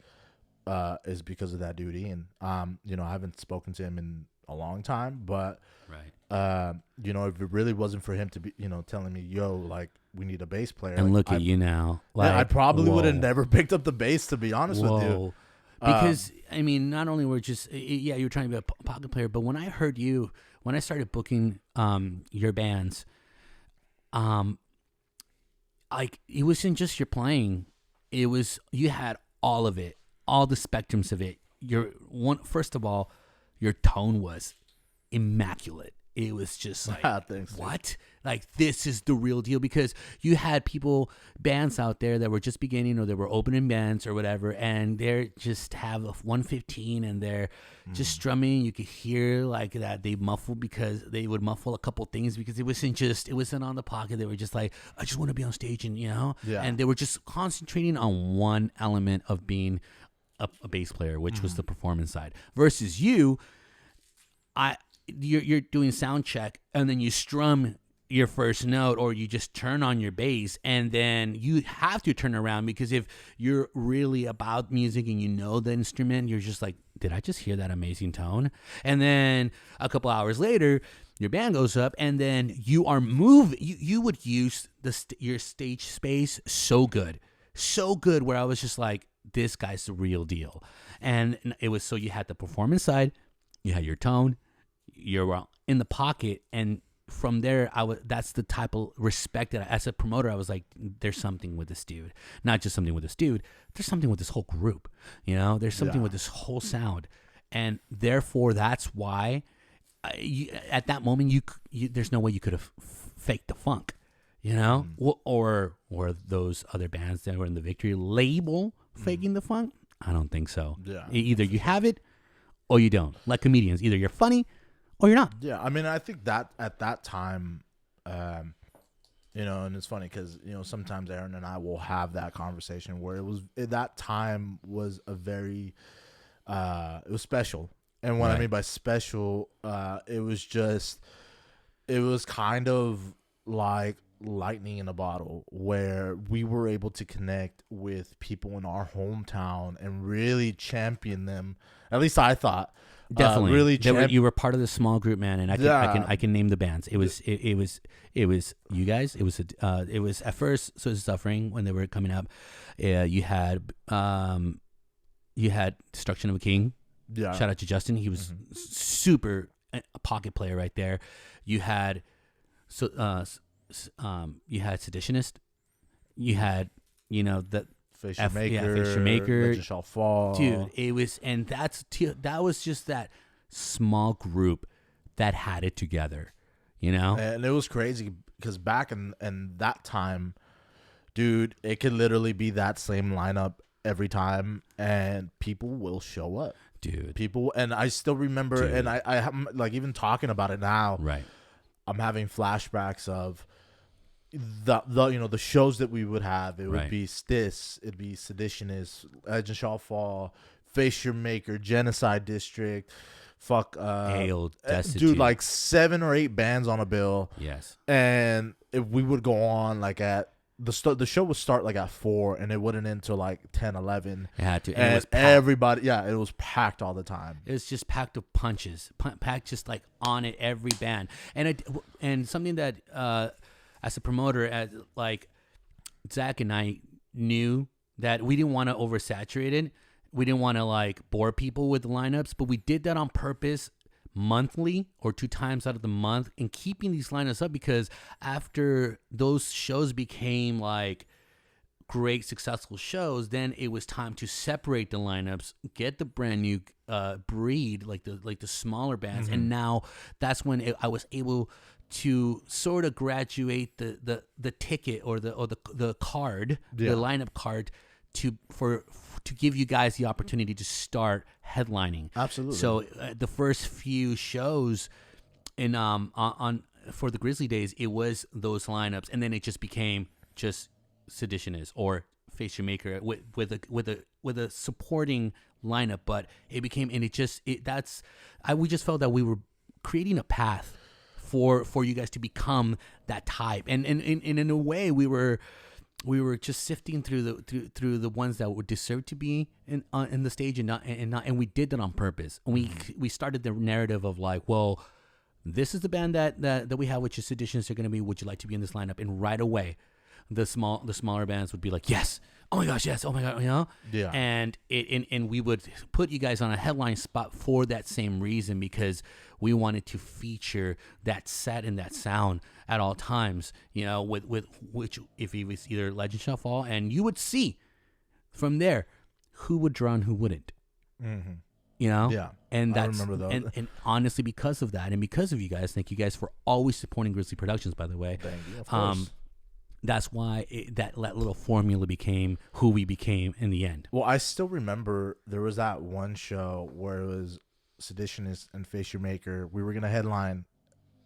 Speaker 1: is because of that dude, Ian. I haven't spoken to him in a long time, but, if it really wasn't for him to be, telling me, yo, like, we need a bass player.
Speaker 2: And
Speaker 1: like,
Speaker 2: look at you now. Like,
Speaker 1: I probably would have never picked up the bass, to be honest with you.
Speaker 2: Because, I mean, not only were just, you were trying to be a pocket player, but when I heard you, when I started booking your bands, like, it wasn't just your playing. It was, you had all of it, all the spectrums of it. First of all, your tone was immaculate. It was just like,
Speaker 1: Thanks,
Speaker 2: what? Like, this is the real deal, because you had bands out there that were just beginning or they were opening bands or whatever, and they just have a 115 and they're just strumming. You could hear like that they muffle because they would muffle a couple things because it wasn't on the pocket. They were just like, I just want to be on stage and they were just concentrating on one element of being a bass player, which was the performance side, versus you. You're doing sound check and then you strum your first note or you just turn on your bass, and then you have to turn around because if you're really about music and you know the instrument, you're just like, did I just hear that amazing tone? And then a couple hours later, your band goes up and then you are moving. You would use your stage space so good where I was just like, this guy's the real deal. And it was, so you had the performance side, you had your tone, you're in the pocket, and from there, that's the type of respect that as a promoter, I was like, there's something with this dude. Not just something with this dude, there's something with this whole group. There's something with this whole sound. And therefore, that's why at that moment, there's no way you could have faked the funk, or those other bands that were in the Victory label faking the funk. I don't think so.
Speaker 1: Yeah.
Speaker 2: Either you have it or you don't. Like comedians, either you're funny or you're not.
Speaker 1: Yeah, I mean, I think that at that time, and it's funny because, sometimes Aaron and I will have that conversation where that time was a very, it was special. And what I mean by special, it was kind of like lightning in a bottle, where we were able to connect with people in our hometown and really champion them. At least I thought.
Speaker 2: Definitely,
Speaker 1: really.
Speaker 2: You were part of the small group, man, and I can name the bands. It was you guys. It was at first So Is Suffering when they were coming up. You had Destruction of a King.
Speaker 1: Yeah.
Speaker 2: Shout out to Justin. He was super a pocket player right there. You had you had Seditionist. You had that.
Speaker 1: Fisher Maker, Legend Shall Fall.
Speaker 2: Dude, it was, and that was just that small group that had it together,
Speaker 1: And it was crazy because back in that time, dude, it could literally be that same lineup every time, and people will show up,
Speaker 2: dude.
Speaker 1: People, and I still remember, and I'm like, even talking about it now,
Speaker 2: right?
Speaker 1: I'm having flashbacks of the shows that we would have. It would be Stiss, it'd be Seditionist, Legend Shall Fall, Face Your Maker, Genocide District,
Speaker 2: Hail, Destitute.
Speaker 1: Dude, like 7 or 8 bands on a bill.
Speaker 2: Yes.
Speaker 1: And if we would go on like at the show would start like at 4 and it wouldn't end till like 10, 11.
Speaker 2: It had to. And
Speaker 1: And
Speaker 2: it was packed.
Speaker 1: everybody, it was packed all the time.
Speaker 2: It was just packed with punches, packed just like on it, every band. And something that, as a promoter, like Zach and I knew that we didn't want to oversaturate it. We didn't want to like bore people with the lineups, but we did that on purpose, monthly or 2 times out of the month, and keeping these lineups up, because after those shows became like great successful shows, then it was time to separate the lineups, get the brand new breed, like the smaller bands. And now that's when I was able to sort of graduate the ticket or the card, the lineup card, to give you guys the opportunity to start headlining.
Speaker 1: Absolutely.
Speaker 2: So the first few shows in on for the Grizzly days, it was those lineups, and then it just became just Seditionist or Face Your Maker with a supporting lineup. But it became, and we just felt that we were creating a path for you guys to become that type, and in a way we were just sifting through the ones that would deserve to be in the stage, and we did that on purpose. And we started the narrative of like, well, this is the band that we have, which is Seditions are going to be. Would you like to be in this lineup? And right away, the smaller bands would be like, yes, oh my gosh, yes, oh my god, you know.
Speaker 1: Yeah.
Speaker 2: And we would put you guys on a headline spot for that same reason, because we wanted to feature that set and that sound at all times, you know, with which, if it was either Legend Shall Fall, and you would see from there who would draw and who wouldn't.
Speaker 1: Mm-hmm.
Speaker 2: You know?
Speaker 1: Yeah.
Speaker 2: And
Speaker 1: I remember those.
Speaker 2: And honestly, because of that and because of you guys, thank you guys for always supporting Grizzly Productions, by the way.
Speaker 1: Thank you. Of course.
Speaker 2: That's why that little formula became who we became in the end.
Speaker 1: Well, I still remember there was that one show where it was Seditionist and Face Your Maker. We were going to headline,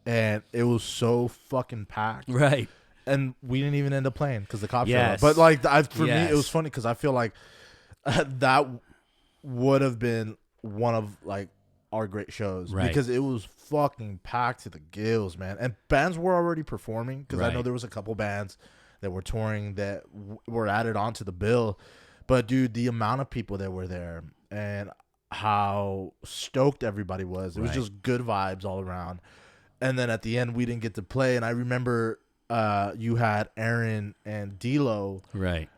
Speaker 1: and it was so fucking packed.
Speaker 2: Right.
Speaker 1: And we didn't even end up playing because the cops showed
Speaker 2: Yes.
Speaker 1: up. But like, for me,
Speaker 2: Yes.
Speaker 1: it was funny because I feel like that would have been one of like our great shows,
Speaker 2: Right.
Speaker 1: because it was fucking packed to the gills, man. And bands were already performing, because I know
Speaker 2: Right.
Speaker 1: there was a couple bands that were touring that were added onto the bill. But dude, the amount of people that were there and how stoked everybody was, it was
Speaker 2: Right.
Speaker 1: just good vibes all around. And then at the end, we didn't get to play. And I remember you had Aaron and D-Lo
Speaker 2: Right.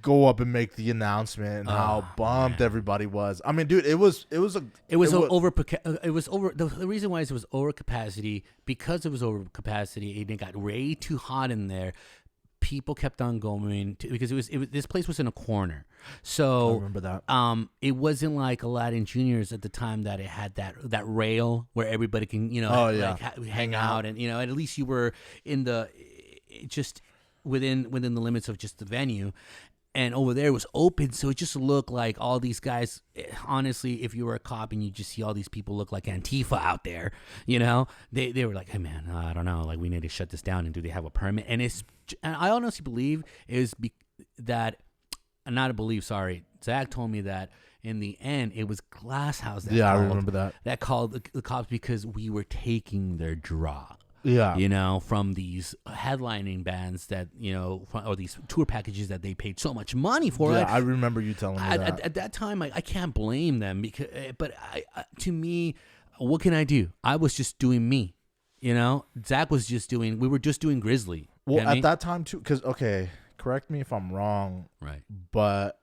Speaker 1: go up and make the announcement, and how bumped
Speaker 2: man.
Speaker 1: everybody was. I mean, dude, it was over.
Speaker 2: The reason why it was over capacity, because it was over capacity, and it got way too hot in there. People kept on going because this place was in a corner. So
Speaker 1: I remember that.
Speaker 2: It wasn't like Aladdin Juniors at the time that it had that rail where everybody can, you know, like hang out, and you know, at least you were in the just within the limits of just the venue. And over there it was open, so it just looked like all these guys. Honestly, if you were a cop and you just see all these people look like Antifa out there, you know, they were like, "Hey man, I don't know, like we need to shut this down." And do they have a permit? And I honestly believe sorry, Zach told me that in the end it was Glass House.
Speaker 1: I remember that.
Speaker 2: That called the cops because we were taking their draw.
Speaker 1: Yeah.
Speaker 2: You know, from these headlining bands that, you know, or these tour packages that they paid so much money for.
Speaker 1: Yeah, I remember you telling me that.
Speaker 2: At that time, I can't blame them, because, but to me, what can I do? I was just doing me, you know? Zach was we were just doing Grizzly.
Speaker 1: Well, at that time too, because, okay, correct me if I'm wrong.
Speaker 2: Right.
Speaker 1: But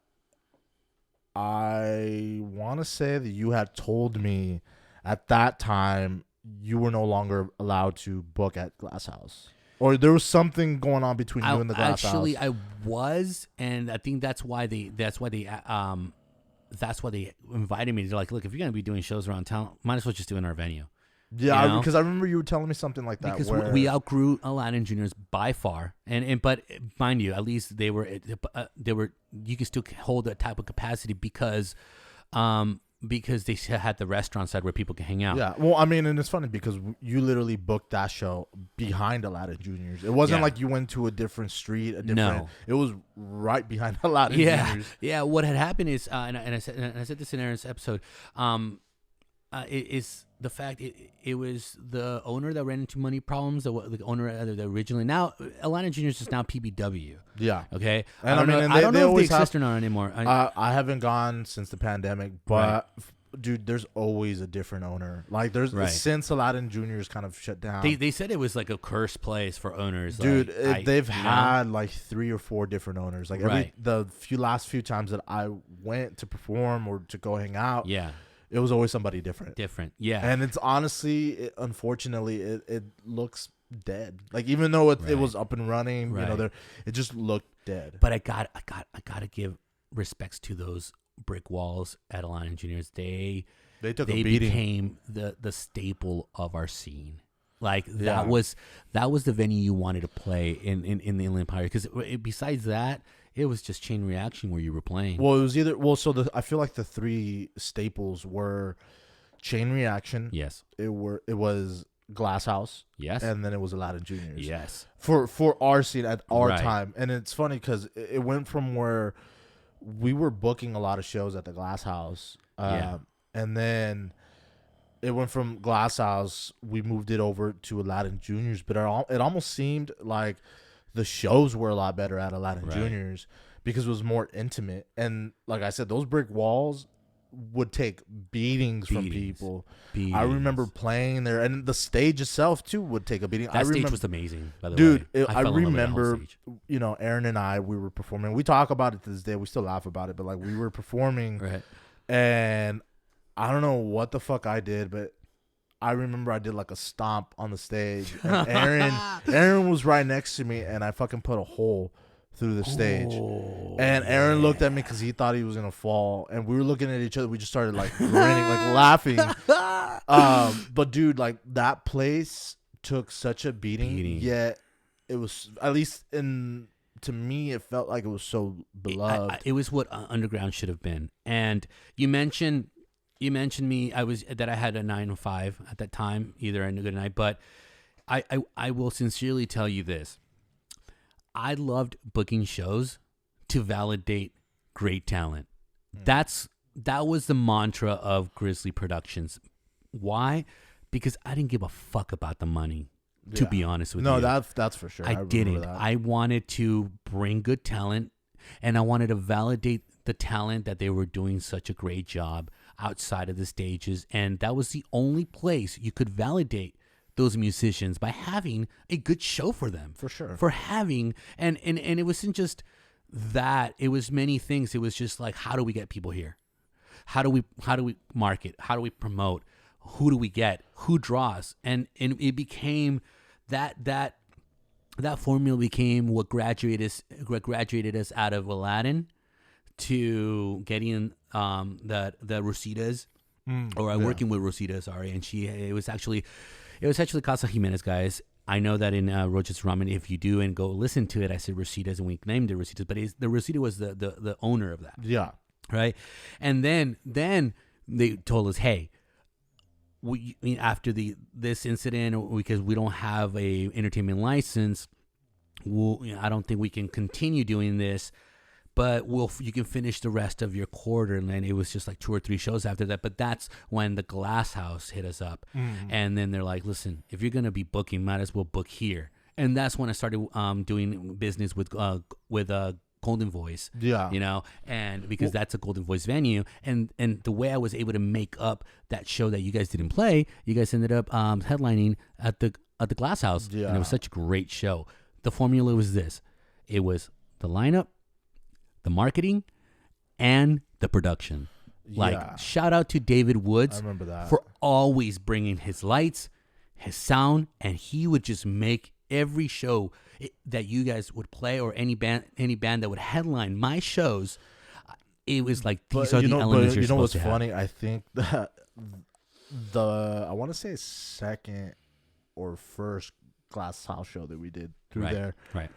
Speaker 1: I want to say that you had told me at that time you were no longer allowed to book at Glass House, or there was something going on between you and the Glass House.
Speaker 2: Actually, I was, and I think that's why they invited me. They're like, look, if you're gonna be doing shows around town, might as well just do it in our venue.
Speaker 1: Yeah,
Speaker 2: you know?
Speaker 1: because I remember you were telling me something like that.
Speaker 2: Because
Speaker 1: where...
Speaker 2: we outgrew Aladdin Juniors by far, but mind you, at least they were. You can still hold that type of capacity because they had the restaurant side where people can hang out.
Speaker 1: Yeah, well, I mean, and it's funny because you literally booked that show behind Aladdin Juniors. It wasn't like you went to a different street,
Speaker 2: No.
Speaker 1: It was right behind Aladdin Juniors.
Speaker 2: Yeah. What had happened is, and I said this in Aaron's episode, the fact it was the owner that ran into money problems. The owner originally. Now Atlanta Juniors is now PBW.
Speaker 1: Yeah.
Speaker 2: Okay.
Speaker 1: And
Speaker 2: I don't know.
Speaker 1: and
Speaker 2: I don't know if they
Speaker 1: always
Speaker 2: exist or not anymore.
Speaker 1: I haven't gone since the pandemic, but dude, there's always a different owner. Like there's since Aladdin Juniors kind of shut down.
Speaker 2: They said it was like a cursed place for owners.
Speaker 1: Dude,
Speaker 2: like,
Speaker 1: they've had like 3 or 4 different owners. Like the last few times that I went to perform or to go hang out, it was always somebody different. Yeah. And it's honestly, unfortunately, it looks dead. Like even though it was up and running, you know, it just looked dead.
Speaker 2: But I gotta give respects to those brick walls at Atlanta Juniors. They
Speaker 1: took a beating.
Speaker 2: Became the staple of our scene. Like that was the venue you wanted to play in the Inland Empire, because besides that, it was just Chain Reaction where you were playing.
Speaker 1: Well, it was either I feel like the 3 staples were Chain Reaction.
Speaker 2: Yes.
Speaker 1: It was Glass House.
Speaker 2: Yes.
Speaker 1: And then it was Aladdin Juniors.
Speaker 2: Yes.
Speaker 1: For our scene at our time. And it's funny because it went from where we were booking a lot of shows at the Glass House. And then it went from Glass House, we moved it over to Aladdin Juniors, but it almost seemed like the shows were a lot better at Aladdin Juniors because it was more intimate. And like I said, those brick walls would take beatings from people. I remember playing there, and the stage itself too would take a beating.
Speaker 2: That stage was amazing, by the
Speaker 1: way. Dude,
Speaker 2: I
Speaker 1: remember, you know, Aaron and I, we were performing. We talk about it to this day. We still laugh about it, but like we were performing, and I don't know what the fuck I did, but I remember I did like a stomp on the stage, and Aaron was right next to me, and I fucking put a hole through the stage. And Aaron looked at me because he thought he was gonna fall, and we were looking at each other. We just started like grinning, like laughing. But dude, like that place took such a beating. Yet it was, at least to me, it felt like it was so beloved.
Speaker 2: It was what underground should have been. And you mentioned me. I had a 9 to 5 at that time, either a good night. But I will sincerely tell you this. I loved booking shows to validate great talent. That was the mantra of Grizzly Productions. Why? Because I didn't give a fuck about the money, to be honest with you.
Speaker 1: No, that's for sure.
Speaker 2: I didn't. I wanted to bring good talent, and I wanted to validate the talent that they were doing such a great job outside of the stages. And that was the only place you could validate those musicians, by having a good show for them.
Speaker 1: For sure.
Speaker 2: For having, and it wasn't just that, it was many things. It was just like, how do we get people here? How do we market? How do we promote? Who do we get? Who draws? And it became that formula became what graduated us out of Aladdin to getting the Rositas, working with Rosita, sorry. And it was actually Casa Jimenez, guys. I know that in Roaches Ramen, if you do and go listen to it, I said Rositas and we named it Rositas, but the Rosita was the owner of that.
Speaker 1: Yeah.
Speaker 2: Right. And then they told us, hey, after this incident, because we don't have a entertainment license, I don't think we can continue doing this. But you can finish the rest of your quarter. And then it was just like 2 or 3 shows after that. But that's when the Glass House hit us up. And then they're like, listen, if you're going to be booking, might as well book here. And that's when I started doing business with Golden Voice. Yeah. You know, and because that's a Golden Voice venue. And the way I was able to make up that show that you guys didn't play, you guys ended up headlining at the Glass House. Yeah. And it was such a great show. The formula was this. It was the lineup, the marketing, and the production. Like, shout out to David Woods.
Speaker 1: I remember that.
Speaker 2: For always bringing his lights, his sound, and he would just make every show that you guys would play, or any band that would headline my shows. It was like, these are the elements you're supposed to have.
Speaker 1: You know what's funny? I think that I want to say second or first Glass House show that we did through there.
Speaker 2: Right.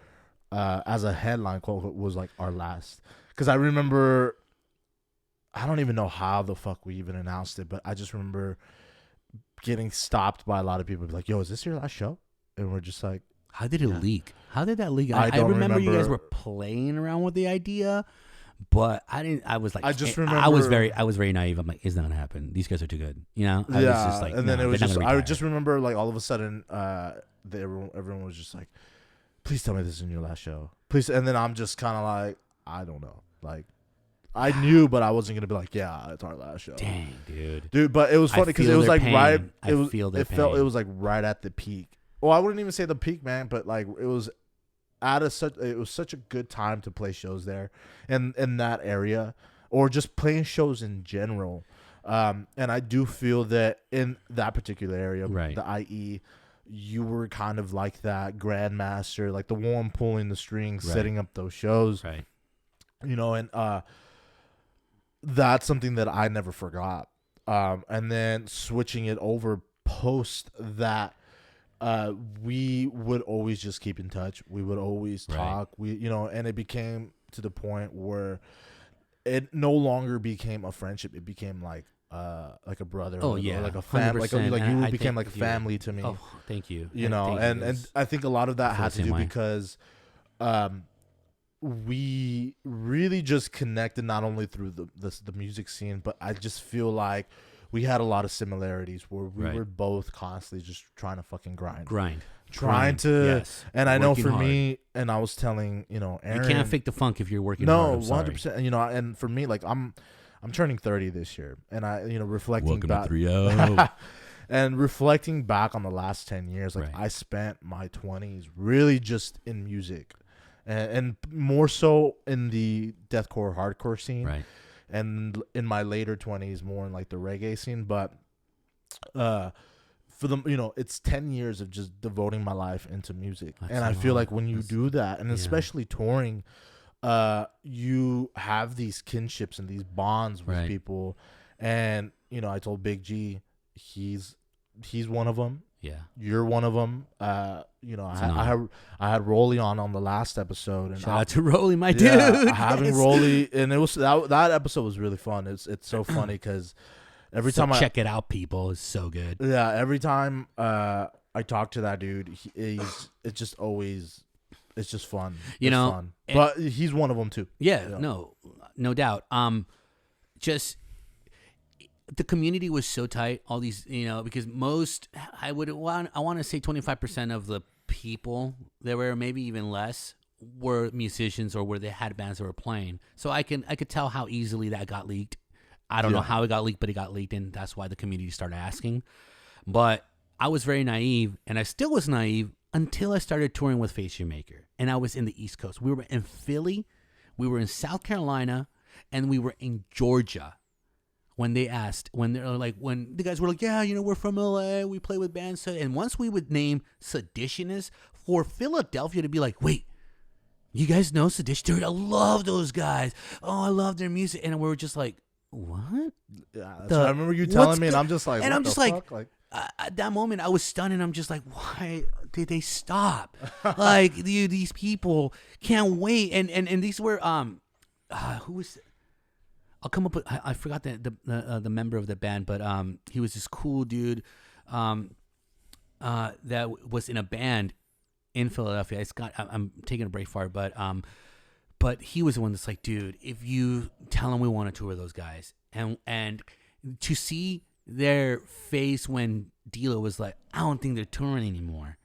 Speaker 1: As a headline quote was like our last, because I remember, I don't even know how the fuck we even announced it, but I just remember getting stopped by a lot of people, like, yo, is this your last show? And we're just like,
Speaker 2: how did it leak? How did that leak?
Speaker 1: I remember
Speaker 2: you guys were playing around with the idea, But I didn't. I was like,
Speaker 1: I just
Speaker 2: I was
Speaker 1: remember-
Speaker 2: very naive. I'm like, it's not gonna happen. These guys are too good. I was
Speaker 1: Yeah,
Speaker 2: just like,
Speaker 1: and then
Speaker 2: no,
Speaker 1: it was
Speaker 2: they're not
Speaker 1: just.
Speaker 2: gonna
Speaker 1: I
Speaker 2: retire.
Speaker 1: just remember like all of a sudden, everyone was just like, "Please tell me this is your last show, please." And then I'm just kind of like, I don't know, like. I knew, but I wasn't gonna be like, yeah, it's our last show.
Speaker 2: Dang, dude.
Speaker 1: But it was funny because it
Speaker 2: feel
Speaker 1: was
Speaker 2: their
Speaker 1: like
Speaker 2: pain.
Speaker 1: right.
Speaker 2: I
Speaker 1: It was.
Speaker 2: feel their
Speaker 1: It felt. It
Speaker 2: pain.
Speaker 1: was like right at the peak. Well, I wouldn't even say the peak, man, but like it was it was such a good time to play shows there, and in that area, or just playing shows in general. And I do feel that in that particular area,
Speaker 2: Right.
Speaker 1: the IE, you were kind of like that grandmaster, like the one pulling the strings,
Speaker 2: Right.
Speaker 1: setting up those shows.
Speaker 2: Right.
Speaker 1: And that's something that I never forgot. And then switching it over post that, we would always just keep in touch. We would always
Speaker 2: Right.
Speaker 1: talk. And it became to the point where it no longer became a friendship. It became like a brother.
Speaker 2: Oh, yeah,
Speaker 1: like a family. Like
Speaker 2: 100%.
Speaker 1: you
Speaker 2: I
Speaker 1: became
Speaker 2: think
Speaker 1: like a
Speaker 2: you-
Speaker 1: family to me.
Speaker 2: Oh, thank you.
Speaker 1: And I think a lot of that
Speaker 2: feel
Speaker 1: had
Speaker 2: the
Speaker 1: to
Speaker 2: same
Speaker 1: do
Speaker 2: way.
Speaker 1: because we really just connected not only through the music scene, but I just feel like we had a lot of similarities where we
Speaker 2: Right.
Speaker 1: were both constantly just trying to fucking grind.
Speaker 2: Grind.
Speaker 1: Trying
Speaker 2: Grind,
Speaker 1: to
Speaker 2: yes.
Speaker 1: and I know
Speaker 2: Working
Speaker 1: for
Speaker 2: hard.
Speaker 1: me, and I was telling, Aaron,
Speaker 2: You can't fake the funk if you're working hard.
Speaker 1: no,
Speaker 2: I'm sorry.
Speaker 1: 100%. And for me, like I'm turning 30 this year, and I reflecting
Speaker 2: Welcome
Speaker 1: back
Speaker 2: to 3-0.
Speaker 1: and reflecting back on the last 10 years, like
Speaker 2: Right.
Speaker 1: I spent my 20s really just in music, and more so in the deathcore hardcore scene,
Speaker 2: Right.
Speaker 1: and in my later 20s more in like the reggae scene. But for them, it's 10 years of just devoting my life into music.
Speaker 2: That's
Speaker 1: And
Speaker 2: a
Speaker 1: I feel
Speaker 2: lot.
Speaker 1: like when you
Speaker 2: That's-
Speaker 1: do that, and
Speaker 2: yeah.
Speaker 1: especially touring, you have these kinships and these bonds with
Speaker 2: Right.
Speaker 1: people. And I told Big G, he's one of them.
Speaker 2: Yeah.
Speaker 1: You're one of them.
Speaker 2: It's an
Speaker 1: I had Rolly on the last episode, and
Speaker 2: Shout out to Rolly, my
Speaker 1: yeah,
Speaker 2: dude.
Speaker 1: having
Speaker 2: Yes.
Speaker 1: Rolly, and it was that episode was really fun. It's so funny because every
Speaker 2: So
Speaker 1: time
Speaker 2: check it out, people. It's so good.
Speaker 1: every time I talk to that dude, it's just fun. It's fun.
Speaker 2: and-
Speaker 1: But he's one of them too.
Speaker 2: Yeah,
Speaker 1: Yeah.
Speaker 2: no doubt. Just the community was so tight. All these, because most I want to say 25% of the people there were, maybe even less, were musicians or where they had bands that were playing. So I could tell how easily that got leaked. I don't know
Speaker 1: Yeah.
Speaker 2: how it got leaked, but it got leaked, and that's why the community started asking. But I was very naive, and I still was naive until I started touring with Face Your Maker, and I was in the East Coast. We were in Philly, we were in South Carolina, and we were in Georgia. When they're like, when the guys were like, yeah, we're from LA, we play with bands, and once we would name Seditionists, for Philadelphia to be like, wait, you guys know Sedition? Dude, I love those guys. Oh, I love their music, and we were just like, what?
Speaker 1: Yeah,
Speaker 2: The-
Speaker 1: I remember you telling
Speaker 2: what's
Speaker 1: me, and
Speaker 2: go-
Speaker 1: I'm just like,
Speaker 2: and
Speaker 1: what
Speaker 2: I'm
Speaker 1: the
Speaker 2: just like,
Speaker 1: fuck?
Speaker 2: At that moment, I was stunned, and I'm just like, why did they stop? Like, these people can't wait. And these were who was? I'll come up with. I forgot the member of the band, but he was this cool dude, that was in a band in Philadelphia. I'm taking a break for it, but he was the one that's like, dude, if you tell them we want to tour with those guys, and to see their face when Dilo was like, I don't think they're touring anymore,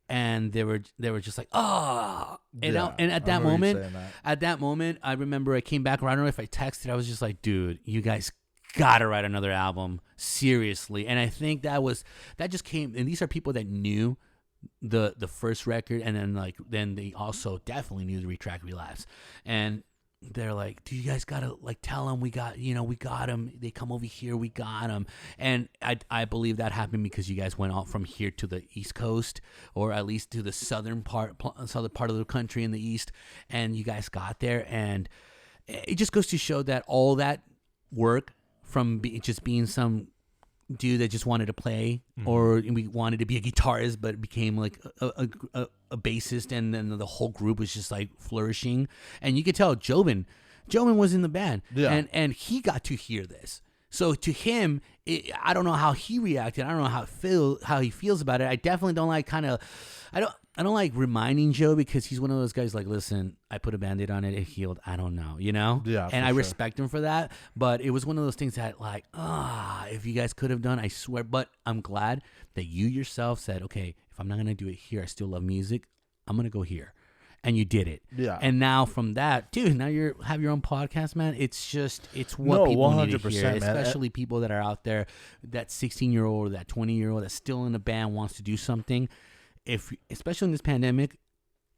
Speaker 2: and they were just like, oh, and at that moment, I remember I came back. I don't know if I texted. I was just like, dude, you guys gotta write another album, seriously. And I think that just came. And these are people that knew the first record, and then they also definitely knew the Retract Relapse, and they're like, do you guys gotta tell them we got them, they come over here, we got them. And I believe that happened because you guys went out from here to the East Coast, or at least to the southern part of the country in the East, and you guys got there. And it just goes to show that all that work from just being some dude that just wanted to play, or we wanted to be a guitarist, but became like a bassist, and then the whole group was just like flourishing. And you could tell Jobin was in the band,
Speaker 1: Yeah.
Speaker 2: and he got to hear this. So to him, I don't know how he reacted. I don't know how he feels about it. I definitely don't like I don't like reminding Joe because he's one of those guys like, listen, I put a Band-Aid on it, it healed. I don't know, you know?
Speaker 1: Yeah,
Speaker 2: and I
Speaker 1: sure.
Speaker 2: respect him for that. But it was one of those things that like, if you guys could have done, I swear. But I'm glad that you yourself said, okay, if I'm not going to do it here, I still love music. I'm going to go here. And you did it.
Speaker 1: Yeah.
Speaker 2: And now from that, dude, now you have your own podcast, man. It's what people need to hear,
Speaker 1: man.
Speaker 2: especially people that are out there, that 16-year-old, that 20-year-old that's still in a band wants to do something. Especially in this pandemic,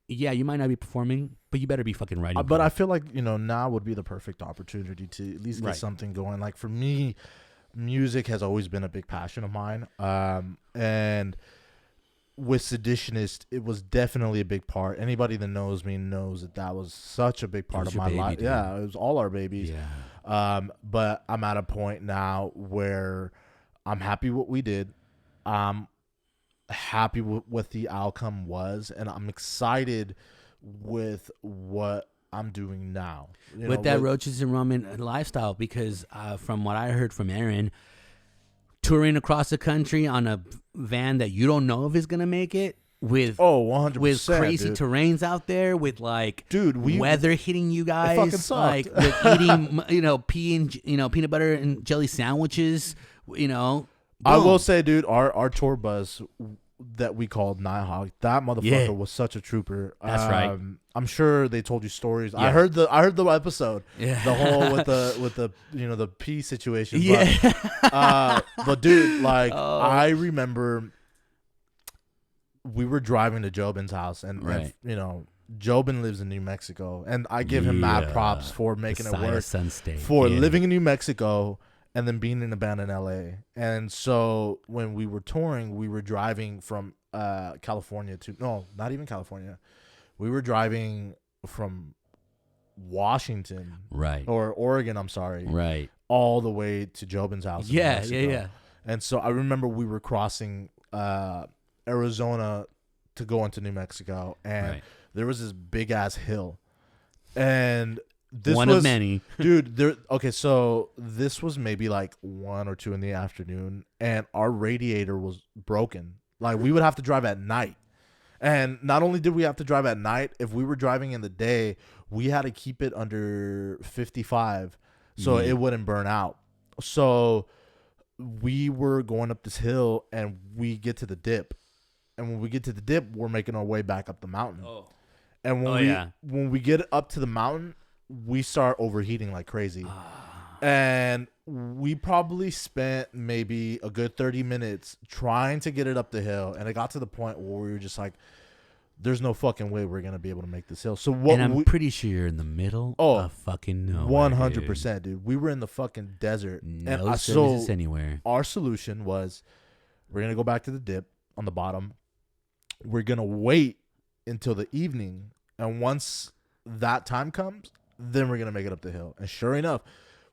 Speaker 2: yeah, you might not be performing, but you better be fucking writing.
Speaker 1: But I feel like, now would be the perfect opportunity to at least get something going. Like for me, music has always been a big passion of mine. And with Seditionist, it was definitely a big part. Anybody that knows me knows that was such a big part of my life. Dude. Yeah, it was all our babies.
Speaker 2: Yeah.
Speaker 1: But I'm at a point now where I'm happy what we did. Happy with what the outcome was, and I'm excited with what I'm doing now.
Speaker 2: With that Roaches and Ramen lifestyle, because from what I heard from Aaron, touring across the country on a van that you don't know if is going to make it, with
Speaker 1: 100%,
Speaker 2: with crazy
Speaker 1: dude.
Speaker 2: Terrains out there, with like
Speaker 1: dude,
Speaker 2: weather hitting you guys,
Speaker 1: it fucking sucked.
Speaker 2: like with eating peanut butter and jelly sandwiches,
Speaker 1: I will say, dude, our tour bus that we called Nighthawk, that motherfucker was such a trooper.
Speaker 2: That's right.
Speaker 1: I'm sure they told you stories.
Speaker 2: Yeah.
Speaker 1: I heard the episode,
Speaker 2: yeah.
Speaker 1: the whole with the the pee situation.
Speaker 2: Yeah.
Speaker 1: But dude, like I remember we were driving to Jobin's house, and Jobin lives in New Mexico, and I give him mad props for making it work,
Speaker 2: Sun State.
Speaker 1: for living in New Mexico and then being in a band in LA. And so when we were touring, we were driving from California not even California. We were driving from Washington, or Oregon, I'm sorry, all the way to Jobin's house.
Speaker 2: Yeah.
Speaker 1: And so I remember we were crossing Arizona to go into New Mexico, and there was this big ass hill, and this
Speaker 2: one
Speaker 1: was,
Speaker 2: of many,
Speaker 1: dude. So this was maybe like 1 or 2 in the afternoon, and our radiator was broken. Like we would have to drive at night, and not only did we have to drive at night, if we were driving in the day, we had to keep it under 55 so it wouldn't burn out. So we were going up this hill, and we get to the dip, and when we get to the dip, we're making our way back up the mountain. And when we get up to the mountain, we start overheating like crazy. And we probably spent maybe a good 30 minutes trying to get it up the hill, and it got to the point where we were just like, there's no fucking way we're gonna be able to make this hill. So what?
Speaker 2: And I'm pretty sure you're in the middle of fucking nowhere.
Speaker 1: 100%, dude. We were in the fucking desert.
Speaker 2: No services anywhere.
Speaker 1: Our solution was, we're gonna go back to the dip on the bottom. We're gonna wait until the evening, and once that time comes, then we're gonna make it up the hill. And sure enough,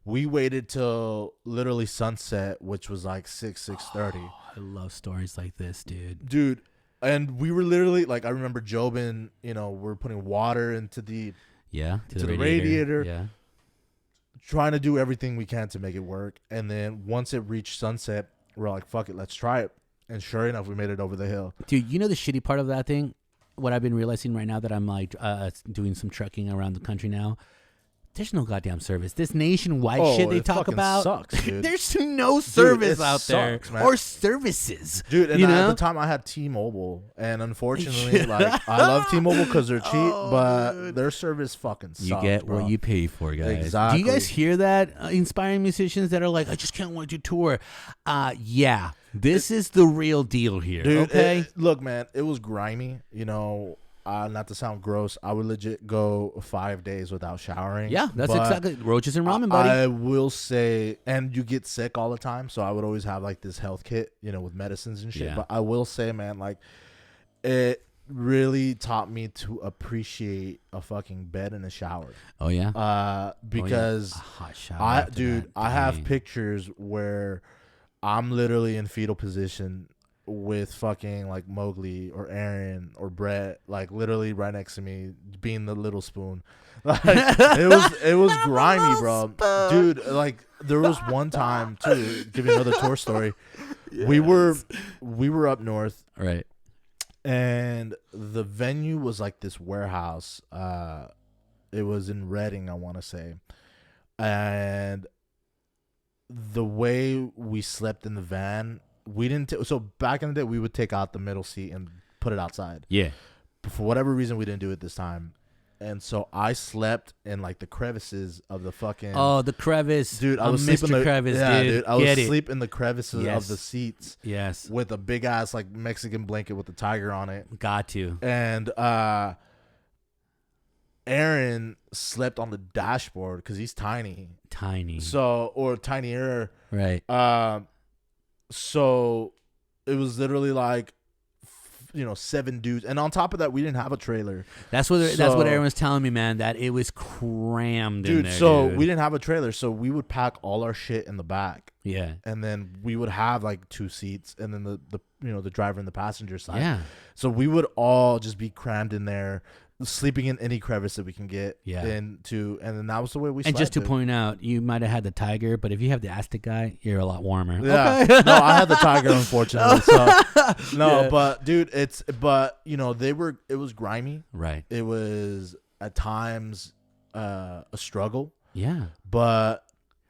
Speaker 1: we waited till literally sunset, which was like 6:30.
Speaker 2: I love stories like this,
Speaker 1: dude. And we were literally like, I remember Jobin, we're putting water into the radiator, trying to do everything we can to make it work. And then once it reached sunset, we're like, fuck it, let's try it. And sure enough, we made it over the hill.
Speaker 2: Dude, you know the shitty part of that thing? What I've been realizing right now that I'm like doing some trekking around the country now, there's no goddamn service. This nationwide shit they talk about,
Speaker 1: sucks, dude.
Speaker 2: There's no service out there,
Speaker 1: man.
Speaker 2: or services,
Speaker 1: dude. And at the time, I had T-Mobile, and unfortunately, like I love T-Mobile because they're cheap, but their service fucking sucks.
Speaker 2: You get
Speaker 1: bro.
Speaker 2: what you pay for, guys.
Speaker 1: Exactly.
Speaker 2: Do you guys hear that? Inspiring musicians that are like, I just can't wait to tour. Yeah, this is the real deal here.
Speaker 1: Dude,
Speaker 2: okay,
Speaker 1: look, man, it was grimy. Not to sound gross, I would legit go 5 days without showering.
Speaker 2: Yeah, that's exactly Roaches and Ramen, buddy.
Speaker 1: I will say, and you get sick all the time, so I would always have like this health kit, with medicines and shit.
Speaker 2: Yeah.
Speaker 1: But I will say, man, like it really taught me to appreciate a fucking bed and a shower.
Speaker 2: Oh yeah.
Speaker 1: Because
Speaker 2: a hot shower.
Speaker 1: I have pictures where I'm literally in fetal position with fucking like Mowgli or Aaron or Brett, like literally right next to me, being the little spoon. Like it was grimy, bro. Dude, like there was one time too, give you another tour story. Yes. We were up north.
Speaker 2: Right.
Speaker 1: And the venue was like this warehouse. It was in Reading, I want to say. And the way we slept in the van, we didn't. So back in the day, we would take out the middle seat and put it outside.
Speaker 2: Yeah.
Speaker 1: But for whatever reason, we didn't do it this time. And so I slept in like the crevices of the fucking.
Speaker 2: Oh, the crevice,
Speaker 1: dude! I was sleeping
Speaker 2: Mr. Crevice, dude.
Speaker 1: I was asleep in the crevices of the seats.
Speaker 2: Yes.
Speaker 1: With a big ass like Mexican blanket with a tiger on it.
Speaker 2: Got to.
Speaker 1: And Aaron slept on the dashboard because he's tiny.
Speaker 2: Tiny.
Speaker 1: So or tinier.
Speaker 2: Right.
Speaker 1: So it was literally like, 7 dudes, and on top of that, we didn't have a trailer.
Speaker 2: That's what everyone's telling me, man. That it was crammed,
Speaker 1: dude.
Speaker 2: In there,
Speaker 1: so
Speaker 2: dude.
Speaker 1: We didn't have a trailer, so we would pack all our shit in the back.
Speaker 2: Yeah,
Speaker 1: and then we would have like 2 seats, and then the driver and the passenger side.
Speaker 2: Yeah.
Speaker 1: So we would all just be crammed in there, sleeping in any crevice that we can get into, and then that was the way we slept.
Speaker 2: And just to point out, you might have had the tiger, but if you have the Aztec guy, you're a lot warmer.
Speaker 1: Yeah.
Speaker 2: Okay.
Speaker 1: No, I had the tiger, unfortunately. So no, but dude, it was grimy.
Speaker 2: Right.
Speaker 1: It was at times a struggle.
Speaker 2: Yeah.
Speaker 1: But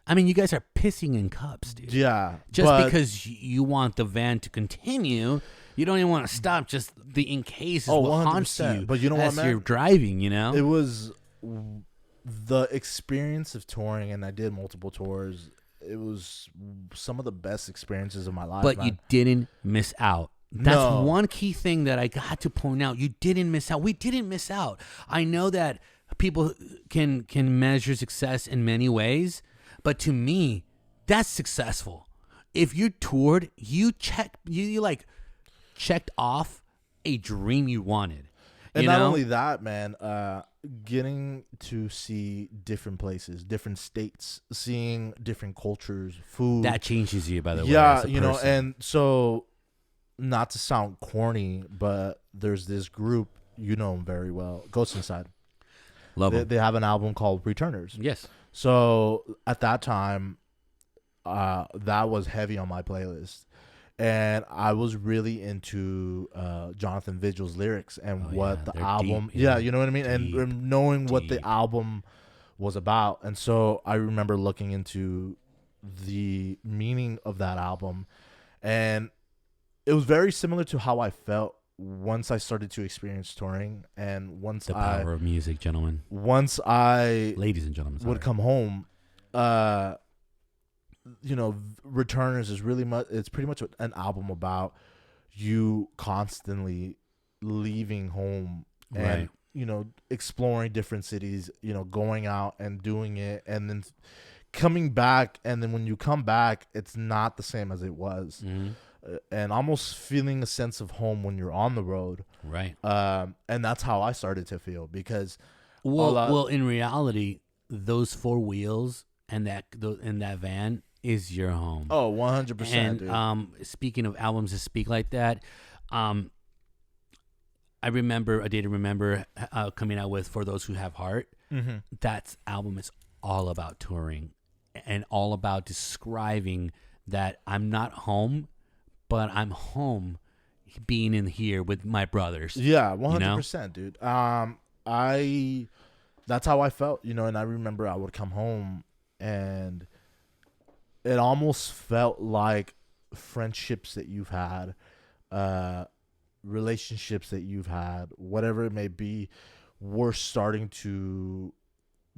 Speaker 2: I mean, you guys are pissing in cups, dude.
Speaker 1: Yeah.
Speaker 2: Just because you want the van to continue, you don't even want to stop. Just the in case is what haunts you.
Speaker 1: But you know what, man?
Speaker 2: You're driving,
Speaker 1: It was the experience of touring, and I did multiple tours. It was some of the best experiences of my life.
Speaker 2: But
Speaker 1: man.
Speaker 2: you didn't miss out. That's one key thing that I got to point out. You didn't miss out. We didn't miss out. I know that people can measure success in many ways, but to me, that's successful. If you toured, you checked off a dream you wanted.
Speaker 1: And not only that, man, getting to see different places, different states, seeing different cultures, food.
Speaker 2: That changes you, by the way.
Speaker 1: Yeah,
Speaker 2: as a person.
Speaker 1: and so not to sound corny, but there's this group, you know them very well, Ghost Inside.
Speaker 2: Love them.
Speaker 1: They have an album called Returners.
Speaker 2: Yes.
Speaker 1: So at that time, that was heavy on my playlist. And I was really into Jonathan Vigil's lyrics and the album.
Speaker 2: Deep, yeah.
Speaker 1: You know what I mean? And knowing what the album was about. And so I remember looking into the meaning of that album. And it was very similar to how I felt once I started to experience touring. And once
Speaker 2: the power of music, gentlemen.
Speaker 1: Once I,
Speaker 2: ladies and gentlemen,
Speaker 1: would come home, Returners is really much. It's pretty much an album about you constantly leaving home and exploring different cities. Going out and doing it, and then coming back. And then when you come back, it's not the same as it was, and almost feeling a sense of home when you're on the road.
Speaker 2: Right.
Speaker 1: And that's how I started to feel because.
Speaker 2: Well, in reality, those 4 wheels and that van is your home.
Speaker 1: Oh, 100%.
Speaker 2: And speaking of albums that speak like that, I remember A Day to Remember coming out with For Those Who Have Heart.
Speaker 1: Mm-hmm.
Speaker 2: That album is all about touring and all about describing that I'm not home, but I'm home being in here with my brothers.
Speaker 1: Yeah, 100%, dude. That's how I felt, and I remember I would come home and it almost felt like friendships that you've had, relationships that you've had, whatever it may be, were starting to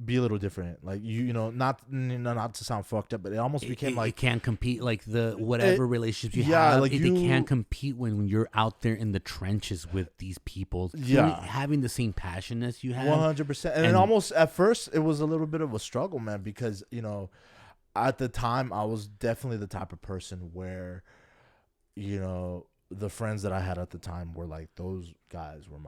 Speaker 1: be a little different. Like not to sound fucked up, but it almost became like
Speaker 2: you can't compete. Like whatever relationships you have,
Speaker 1: like
Speaker 2: they can't compete when you're out there in the trenches with these people. Having the same passion as you have,
Speaker 1: 100%. And it almost at first it was a little bit of a struggle, man, because at the time, I was definitely the type of person where, the friends that I had at the time were like, those guys were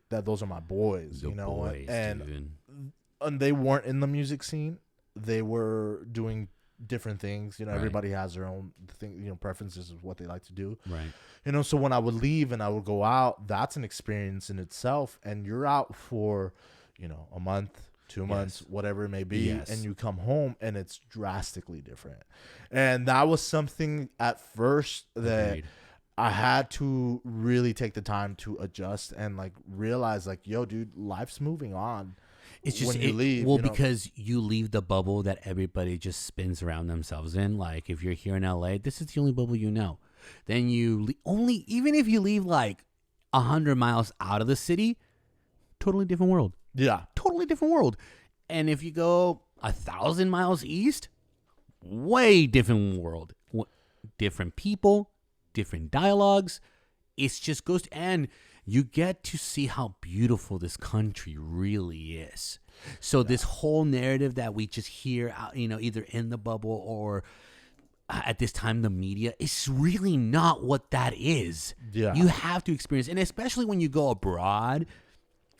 Speaker 1: those are my boys,
Speaker 2: boys,
Speaker 1: and they weren't in the music scene. They were doing different things. You know,
Speaker 2: Right.
Speaker 1: everybody has their own thing, you know, preferences of what they like to do.
Speaker 2: Right.
Speaker 1: You know, so when I would leave and I would go out, that's an experience in itself. And you're out for, you know, a month, 2 months, whatever it may be.
Speaker 2: Yes.
Speaker 1: And you come home and it's drastically different. And that was something at first that
Speaker 2: Agreed.
Speaker 1: I had to really take the time to adjust and like realize like, yo, dude, life's moving on.
Speaker 2: It's just
Speaker 1: when you leave,
Speaker 2: well,
Speaker 1: you know?
Speaker 2: because you leave the bubble that everybody just spins around themselves in. Like if you're here in LA, this is the only bubble you know. Then you only, even if you leave like 100 miles out of the city, totally different world.
Speaker 1: Yeah.
Speaker 2: Totally different world. And if you go 1,000 miles east, way different world. Different people, different dialogues. It's just goes and you get to see how beautiful this country really is. So this whole narrative that we just hear out, you know, either in the bubble or at this time the media, is really not what that is.
Speaker 1: Yeah.
Speaker 2: You have to experience, and especially when you go abroad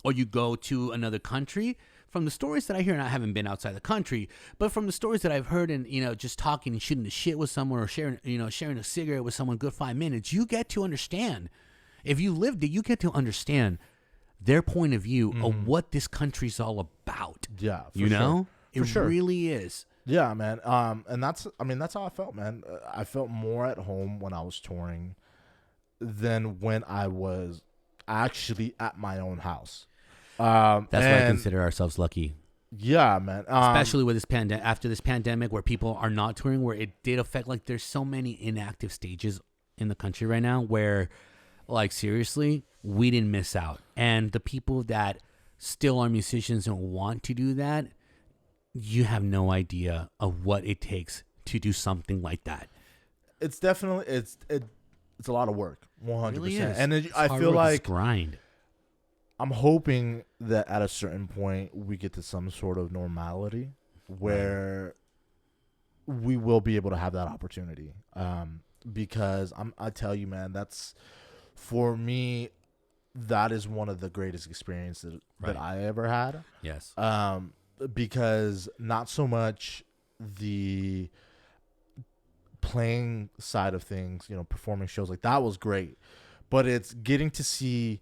Speaker 2: or you go to another country. From the stories that I hear, and I haven't been outside the country, but from the stories that I've heard, and you know, just talking and shooting the shit with someone, or sharing a cigarette with someone, good 5 minutes, you get to understand. If you lived it, you get to understand their point of view of what this country's all about.
Speaker 1: Yeah.
Speaker 2: You know, it
Speaker 1: sure.
Speaker 2: really is.
Speaker 1: Yeah, man. And that's how I felt, man. I felt more at home when I was touring than when I was actually at my own house.
Speaker 2: That's why I consider ourselves lucky.
Speaker 1: Yeah, man.
Speaker 2: Especially with this pandemic, after this pandemic, where people are not touring, where it did affect. Like, there's so many inactive stages in the country right now, where, like, seriously, we didn't miss out. And the people that still are musicians and want to do that, you have no idea of what it takes to do something like that.
Speaker 1: It's definitely it's a lot of work, 100%.
Speaker 2: Really is.
Speaker 1: And
Speaker 2: It's
Speaker 1: I
Speaker 2: hard
Speaker 1: feel
Speaker 2: work, it's
Speaker 1: like
Speaker 2: grind.
Speaker 1: I'm hoping that at a certain point we get to some sort of normality where we will be able to have that opportunity. Because I tell you, man, that's, for me, that is one of the greatest experiences that I ever had.
Speaker 2: Yes.
Speaker 1: Because not so much the playing side of things, you know, performing shows, like that was great, but it's getting to see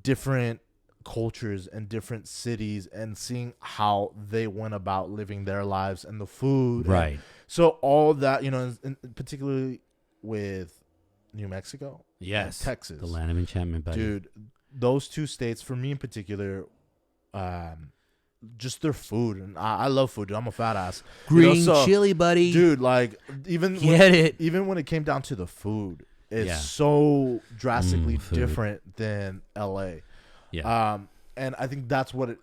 Speaker 1: different cultures and different cities and seeing how they went about living their lives and the food.
Speaker 2: Right.
Speaker 1: And so all that, you know, particularly with New Mexico,
Speaker 2: Yes.
Speaker 1: and Texas,
Speaker 2: The land of enchantment, buddy.
Speaker 1: dude, those two states for me in particular, just their food, and I love food, dude. I'm a fat ass.
Speaker 2: Green chili, buddy.
Speaker 1: Dude, like even when it came down to the food, it's so drastically different than LA.
Speaker 2: Yeah.
Speaker 1: And I think that's what it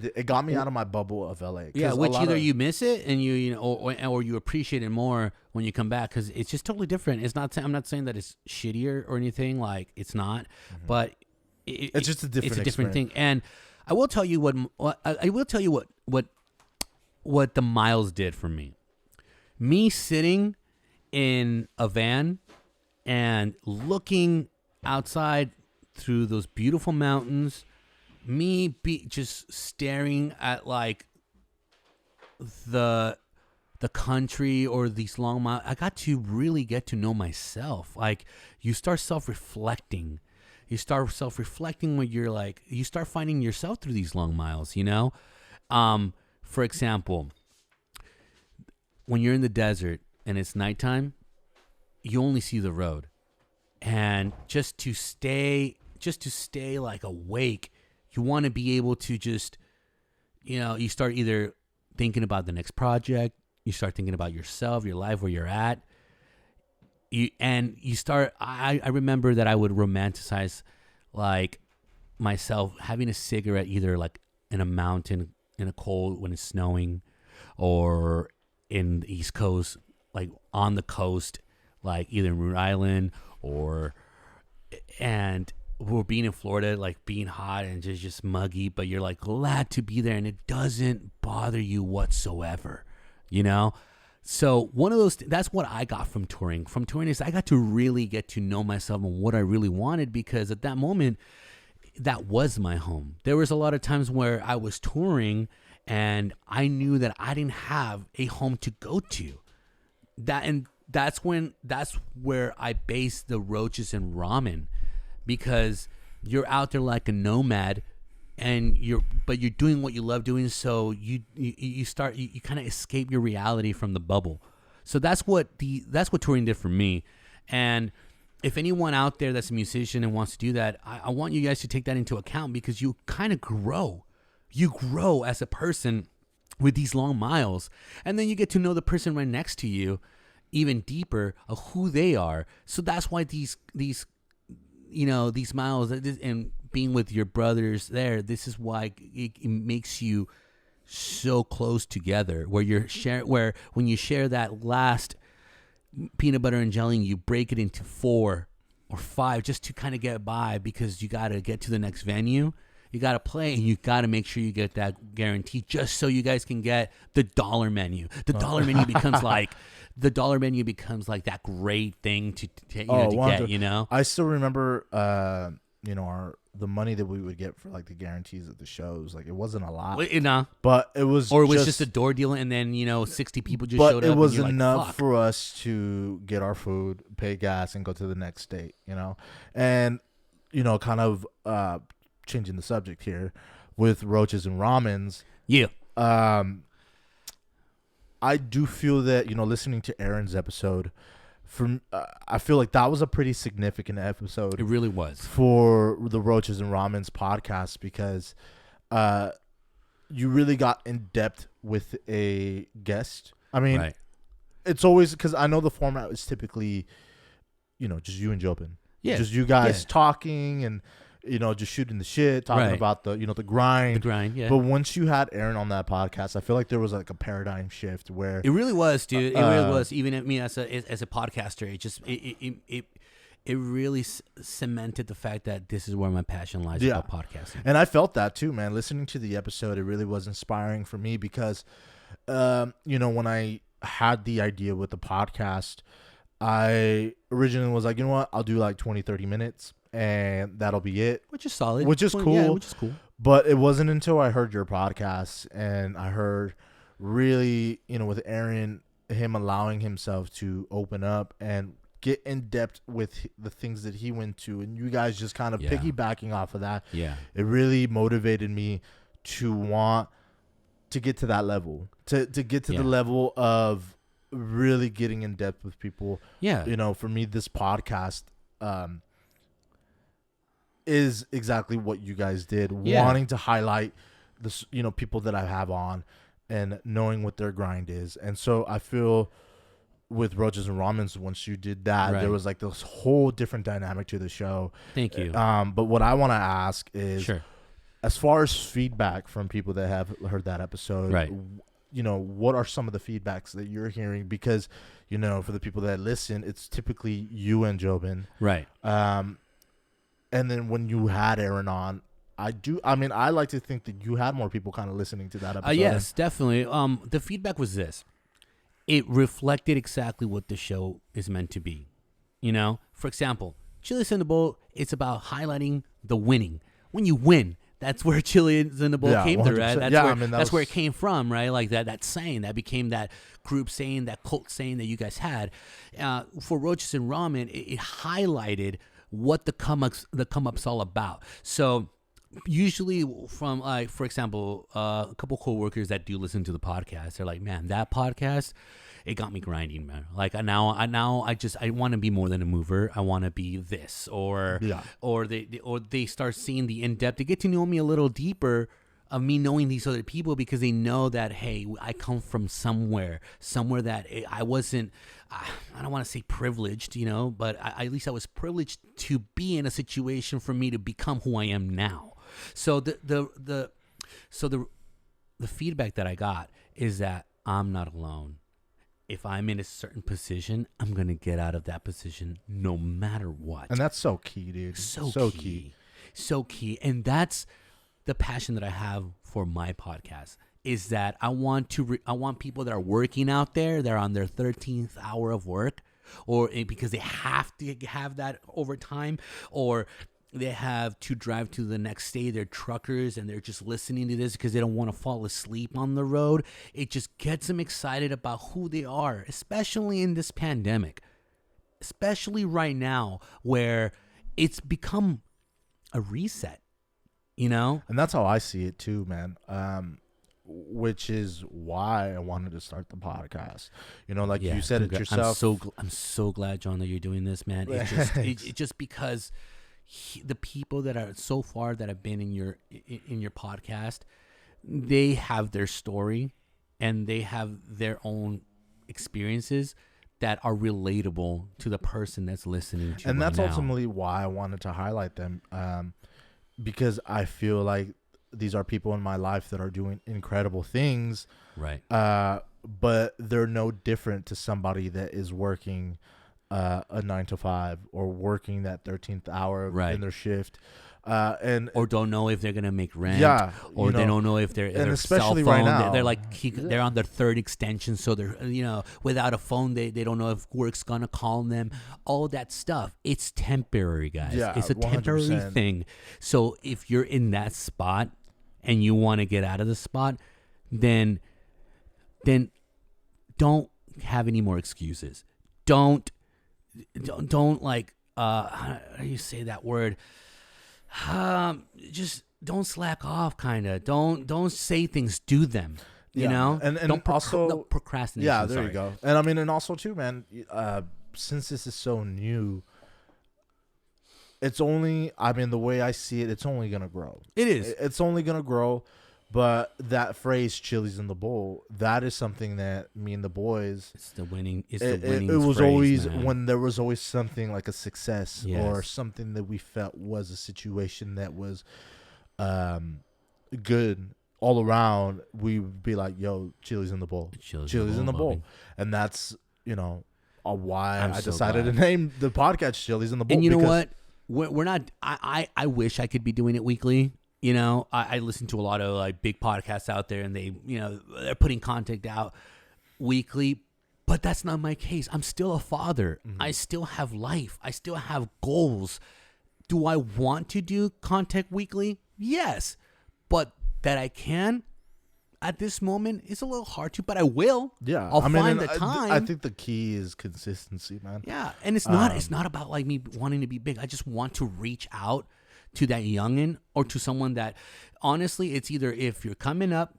Speaker 1: did. It got me out of my bubble of LA.
Speaker 2: Yeah, which either you miss it and you know, or you appreciate it more when you come back, because it's just totally different. It's not. I'm not saying that it's shittier or anything. Like, it's not, but
Speaker 1: it's just a different.
Speaker 2: It's a different thing. And I will tell you what the miles did for me. Me sitting in a van and looking outside through those beautiful mountains, me just staring at like the country or these long miles. I got to really get to know myself. Like, you start self-reflecting. When you're like, you start finding yourself through these long miles, you know? For example, when you're in the desert and it's nighttime, you only see the road. And just to stay like awake, you want to be able to just, you know, you start either thinking about the next project, you start thinking about yourself, your life, where you're at. I remember that I would romanticize like myself having a cigarette either like in a mountain in a cold when it's snowing, or in the East Coast, like on the coast, like either in Rhode Island and we're being in Florida, like being hot and just muggy, but you're like glad to be there and it doesn't bother you whatsoever, you know? So one of those, that's what I got from touring. From touring is I got to really get to know myself and what I really wanted, because at that moment, that was my home. There was a lot of times where I was touring and I knew that I didn't have a home to go to. that's where I base the Roaches and Ramen, because you're out there like a nomad, and you're doing what you love doing. So you kind of escape your reality from the bubble. So that's what touring did for me. And if anyone out there that's a musician and wants to do that, I want you guys to take that into account, because you kind of grow. You grow as a person with these long miles, and then you get to know the person right next to you even deeper of who they are. So that's why these miles and being with your brothers there, this is why it makes you so close together, where when you share that last peanut butter and jelly, you break it into 4 or 5 just to kind of get by, because you got to get to the next venue. You got to play, and you got to make sure you get that guarantee, just so you guys can get the dollar menu. The dollar menu becomes like that great thing to get.
Speaker 1: I still remember, the money that we would get for like the guarantees at the shows. Like, it wasn't a lot, but it was,
Speaker 2: or it was just a door deal, and then 60 people just showed up.
Speaker 1: But it was
Speaker 2: and
Speaker 1: enough
Speaker 2: like,
Speaker 1: for us to get our food, pay gas, and go to the next state. And kind of changing the subject here with Roaches and Ramens.
Speaker 2: Yeah.
Speaker 1: I do feel that, listening to Aaron's episode, I feel like that was a pretty significant episode.
Speaker 2: It really was.
Speaker 1: For the Roaches and Ramens podcast, because you really got in depth with a guest. I mean,
Speaker 2: right.
Speaker 1: It's always, because I know the format is typically, just you and Jobin.
Speaker 2: Yeah.
Speaker 1: Just you guys talking and, just shooting the shit, talking about the, the grind.
Speaker 2: The grind, yeah.
Speaker 1: But once you had Aaron on that podcast, I feel like there was like a paradigm shift where
Speaker 2: it really was, dude. It really was. Even at me as a podcaster, it really cemented the fact that this is where my passion lies about podcasting.
Speaker 1: And I felt that too, man. Listening to the episode, it really was inspiring for me, because, when I had the idea with the podcast, I originally was like, you know what, I'll do like 20, 30 minutes. And that'll be it.
Speaker 2: Which is solid.
Speaker 1: Which is cool.
Speaker 2: Yeah, which is cool.
Speaker 1: But it wasn't until I heard your podcast, and I heard really, with Aaron, him allowing himself to open up and get in depth with the things that he went to, and you guys just kind of piggybacking off of that.
Speaker 2: Yeah.
Speaker 1: It really motivated me to want to get to that level, to get to the level of really getting in depth with people.
Speaker 2: Yeah.
Speaker 1: For me, this podcast, is exactly what you guys did, wanting to highlight this, people that I have on and knowing what their grind is. And so I feel with Roaches and Ramens, once you did that, there was like this whole different dynamic to the show.
Speaker 2: Thank you.
Speaker 1: But what I want to ask is,
Speaker 2: sure,
Speaker 1: as far as feedback from people that have heard that episode,
Speaker 2: right,
Speaker 1: what are some of the feedbacks that you're hearing? Because, for the people that listen, it's typically you and Jobin.
Speaker 2: Right.
Speaker 1: And then when you had Aaron on, I like to think that you had more people kind of listening to that episode.
Speaker 2: Yes, definitely. The feedback was this. It reflected exactly what the show is meant to be. For example, Chili's in the Bowl, it's about highlighting the winning. When you win, that's where Chili's in the Bowl came through, right? That's where it came from, right? Like that saying, that became that group saying, that cult saying that you guys had. For Roaches and Ramen, it highlighted what the come up's all about. So usually from, like, for example, a couple coworkers that do listen to the podcast, they're like, man, that podcast, it got me grinding, man. Like now I want to be more than a mover. I want to be this, or they start seeing the in-depth. They get to know me a little deeper of me knowing these other people, because they know that, hey, I come from somewhere that I wasn't, I don't want to say privileged, but at least I was privileged to be in a situation for me to become who I am now. So the feedback that I got is that I'm not alone. If I'm in a certain position, I'm going to get out of that position no matter what.
Speaker 1: And that's so key, dude.
Speaker 2: So key. So key. And that's the passion that I have for my podcast, is that I want people that are working out there, they're on their 13th hour of work, or because they have to have that overtime, or they have to drive to the next state. They're truckers and they're just listening to this because they don't want to fall asleep on the road. It just gets them excited about who they are, especially in this pandemic, especially right now where it's become a reset, you know?
Speaker 1: And that's how I see it too, man. Which is why I wanted to start the podcast. You know, like you said it yourself.
Speaker 2: I'm so glad, John, that you're doing this, man. It just because the people that are so far that have been in your podcast, they have their story and they have their own experiences that are relatable to the person that's listening to.
Speaker 1: And that's
Speaker 2: now.
Speaker 1: ultimately why I wanted to highlight them, because I feel like these are people in my life that are doing incredible things,
Speaker 2: right?
Speaker 1: But they're no different to somebody that is working a 9 to 5 or working that 13th hour in their shift,
Speaker 2: or don't know if they're gonna make rent, or they don't know if they're
Speaker 1: and
Speaker 2: their
Speaker 1: especially
Speaker 2: cell phone.
Speaker 1: right now,
Speaker 2: they're on their third extension, so they're without a phone. They don't know if work's gonna call them. All that stuff. It's temporary, guys.
Speaker 1: Yeah,
Speaker 2: it's a
Speaker 1: 100%.
Speaker 2: temporary thing. So if you're in that spot and you want to get out of the spot, then don't have any more excuses. Don't like how do you say that word? Just don't slack off, kind of. Don't say things, do them. You know,
Speaker 1: and
Speaker 2: don't
Speaker 1: also
Speaker 2: procrastinate.
Speaker 1: Yeah, there you go. And I mean, and also too, man. Since this is so new, it's only. I mean, the way I see it, it's only gonna grow.
Speaker 2: It is.
Speaker 1: It's only gonna grow. But that phrase, "Chili's in the bowl," that is something that me and the boys.
Speaker 2: It's the winning. It's the winning.
Speaker 1: It was
Speaker 2: phrase,
Speaker 1: always
Speaker 2: man.
Speaker 1: when there was always something like a success
Speaker 2: Yes.
Speaker 1: or something that we felt was a situation that was, good all around. We would be like, "Yo, Chili's in the bowl. Chili's in the bowl," and that's why I decided to name the podcast "Chili's in the Bowl."
Speaker 2: And you know what? We're not. I wish I could be doing it weekly. You know, I listen to a lot of like big podcasts out there, and they're putting content out weekly, but that's not my case. I'm still a father.
Speaker 1: Mm-hmm.
Speaker 2: I still have life. I still have goals. Do I want to do content weekly? Yes, but that I can at this moment is a little hard to, but I will.
Speaker 1: Yeah,
Speaker 2: I'll find the time.
Speaker 1: I think the key is consistency, man.
Speaker 2: Yeah, and it's not about like me wanting to be big. I just want to reach out to that youngin' or to someone that, honestly, it's either if you're coming up,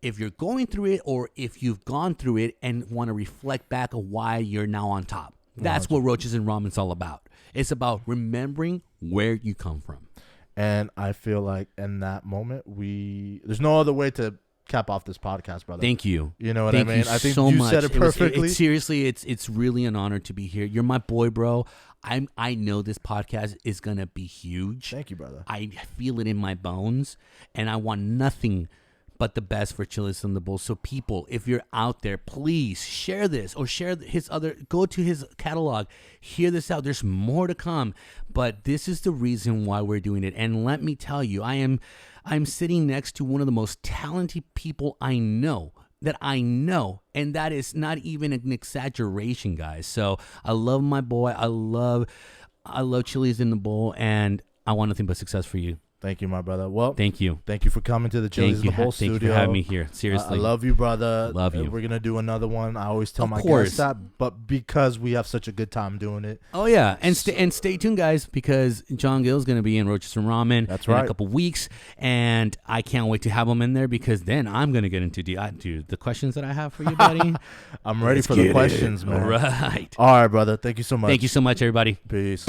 Speaker 2: if you're going through it, or if you've gone through it and want to reflect back on why you're now on top. That's what Roaches and Ramen's all about. It's about remembering where you come from.
Speaker 1: And I feel like in that moment, there's no other way to cap off this podcast, brother.
Speaker 2: Thank you.
Speaker 1: You know what
Speaker 2: Thank
Speaker 1: I mean?
Speaker 2: you
Speaker 1: I think
Speaker 2: so
Speaker 1: you
Speaker 2: much.
Speaker 1: said it perfectly.
Speaker 2: Seriously, it's really an honor to be here. You're my boy, bro. I know this podcast is gonna be huge.
Speaker 1: Thank you, brother.
Speaker 2: I feel it in my bones, and I want nothing but the best for Chili's in the Bowl. So people, if you're out there, please share this or share go to his catalog, hear this out. There's more to come, but this is the reason why we're doing it. And let me tell you, I'm sitting next to one of the most talented people I know, and that is not even an exaggeration, guys. So I love my boy. I love Chili's in the Bowl, and I want nothing but success for you.
Speaker 1: Thank you, my brother. Well,
Speaker 2: thank you
Speaker 1: for coming to the Chili's in the Bowl studio.
Speaker 2: Thank you for having me here. Seriously,
Speaker 1: I love you, brother.
Speaker 2: Love you.
Speaker 1: We're gonna do another one. I always tell my
Speaker 2: course.
Speaker 1: guests that, but because we have such a good time doing it.
Speaker 2: Oh yeah, and stay tuned, guys, because John Gill's gonna be in Roaches and Ramen in a couple weeks, and I can't wait to have him in there because then I'm gonna get into the questions that I have for you, buddy.
Speaker 1: I'm ready for the questions, man.
Speaker 2: All right.
Speaker 1: All right, brother. Thank you so much.
Speaker 2: Thank you so much, everybody.
Speaker 1: Peace.